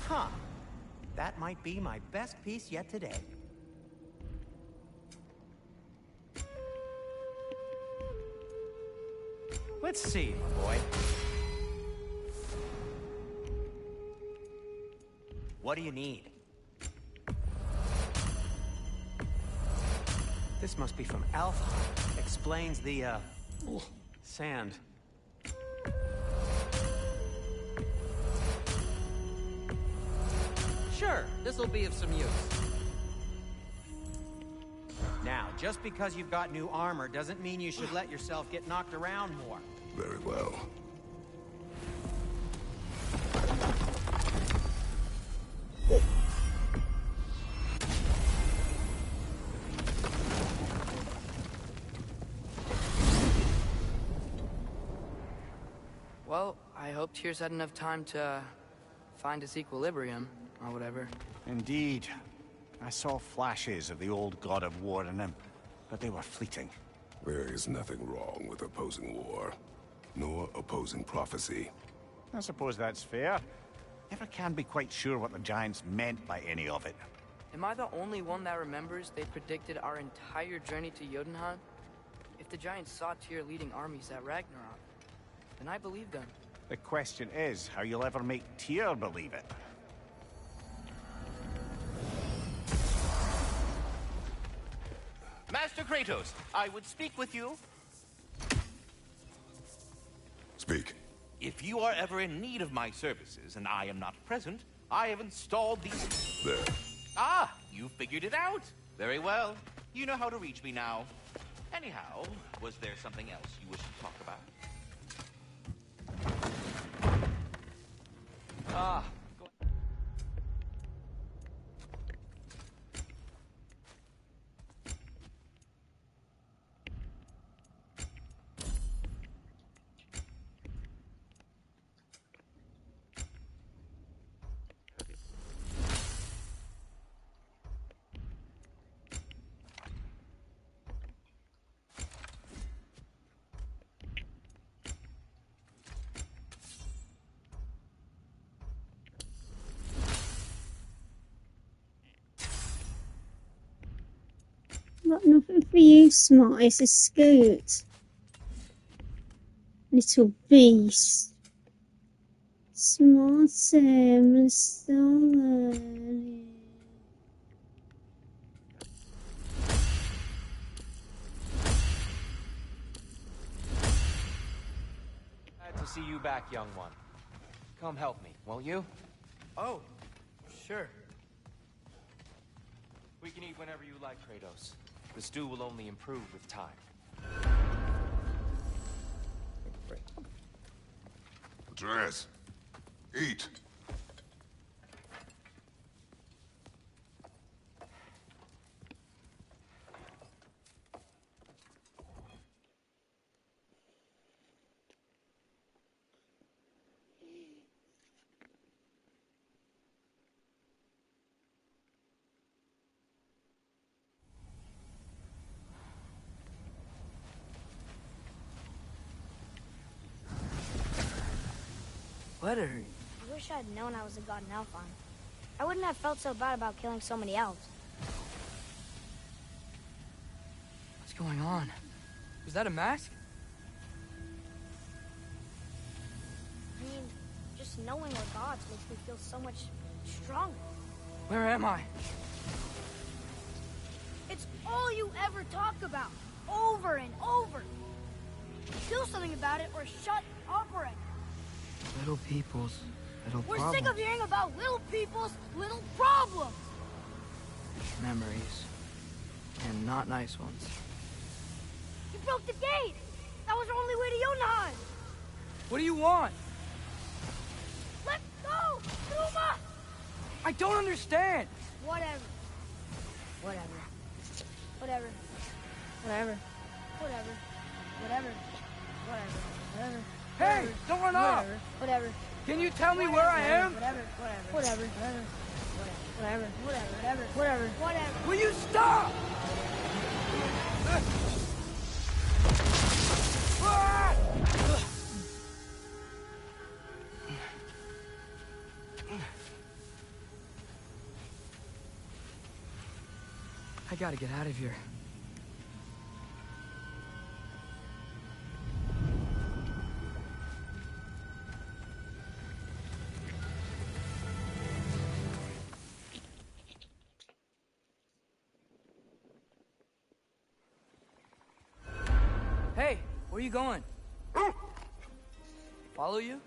Huh. That might be my best piece yet today. Let's see, my boy. What do you need? This must be from Alfheim. Explains the, sand. Sure, this'll be of some use. Now, just because you've got new armor doesn't mean you should let yourself get knocked around more. Very well. Well, I hope Tyr's had enough time to find his equilibrium, or whatever. Indeed. I saw flashes of the old god of war in him, but they were fleeting. There is nothing wrong with opposing war, nor opposing prophecy. I suppose that's fair. Never can be quite sure what the Giants meant by any of it. Am I the only one that remembers they predicted our entire journey to Jotunheim? If the Giants saw Tyr leading armies at Ragnarok, then I believed them. The question is how you'll ever make Tyr believe it. Master Kratos, I would speak with you. Speak. If you are ever in need of my services and I am not present, I have installed these... There. Ah, you figured it out. Very well. You know how to reach me now. Anyhow, was there something else you wish to talk about? Ah. Got nothing for you, Smart. It's a scoot. Little beast. Smart Sam stolen. Glad to see you back, young one. Come help me, won't you? Oh, sure. We can eat whenever you like, Kratos. The stew will only improve with time. Atreus, eat. What are... I wish I'd known I was a god in Alfheim. I wouldn't have felt so bad about killing so many elves. What's going on? Was that a mask? I mean, just knowing we're gods makes me feel so much stronger. Where am I? It's all you ever talk about. over and over. Do something about it or shut up already. Little people's little We're problems. sick of hearing about little people's little problems. Memories. And not nice ones. You broke the gate. That was our only way to Jotunheim. What do you want? Let's go, Kuma! I don't understand. Whatever. Whatever. Whatever. Whatever. Whatever. Whatever. Whatever. Whatever. Hey, don't run off. Whatever. Can you tell me where I am? Whatever. Whatever. Whatever. Whatever. Whatever. Whatever. Whatever. Will you stop? I gotta get out of here. Hey, where you going? Follow you?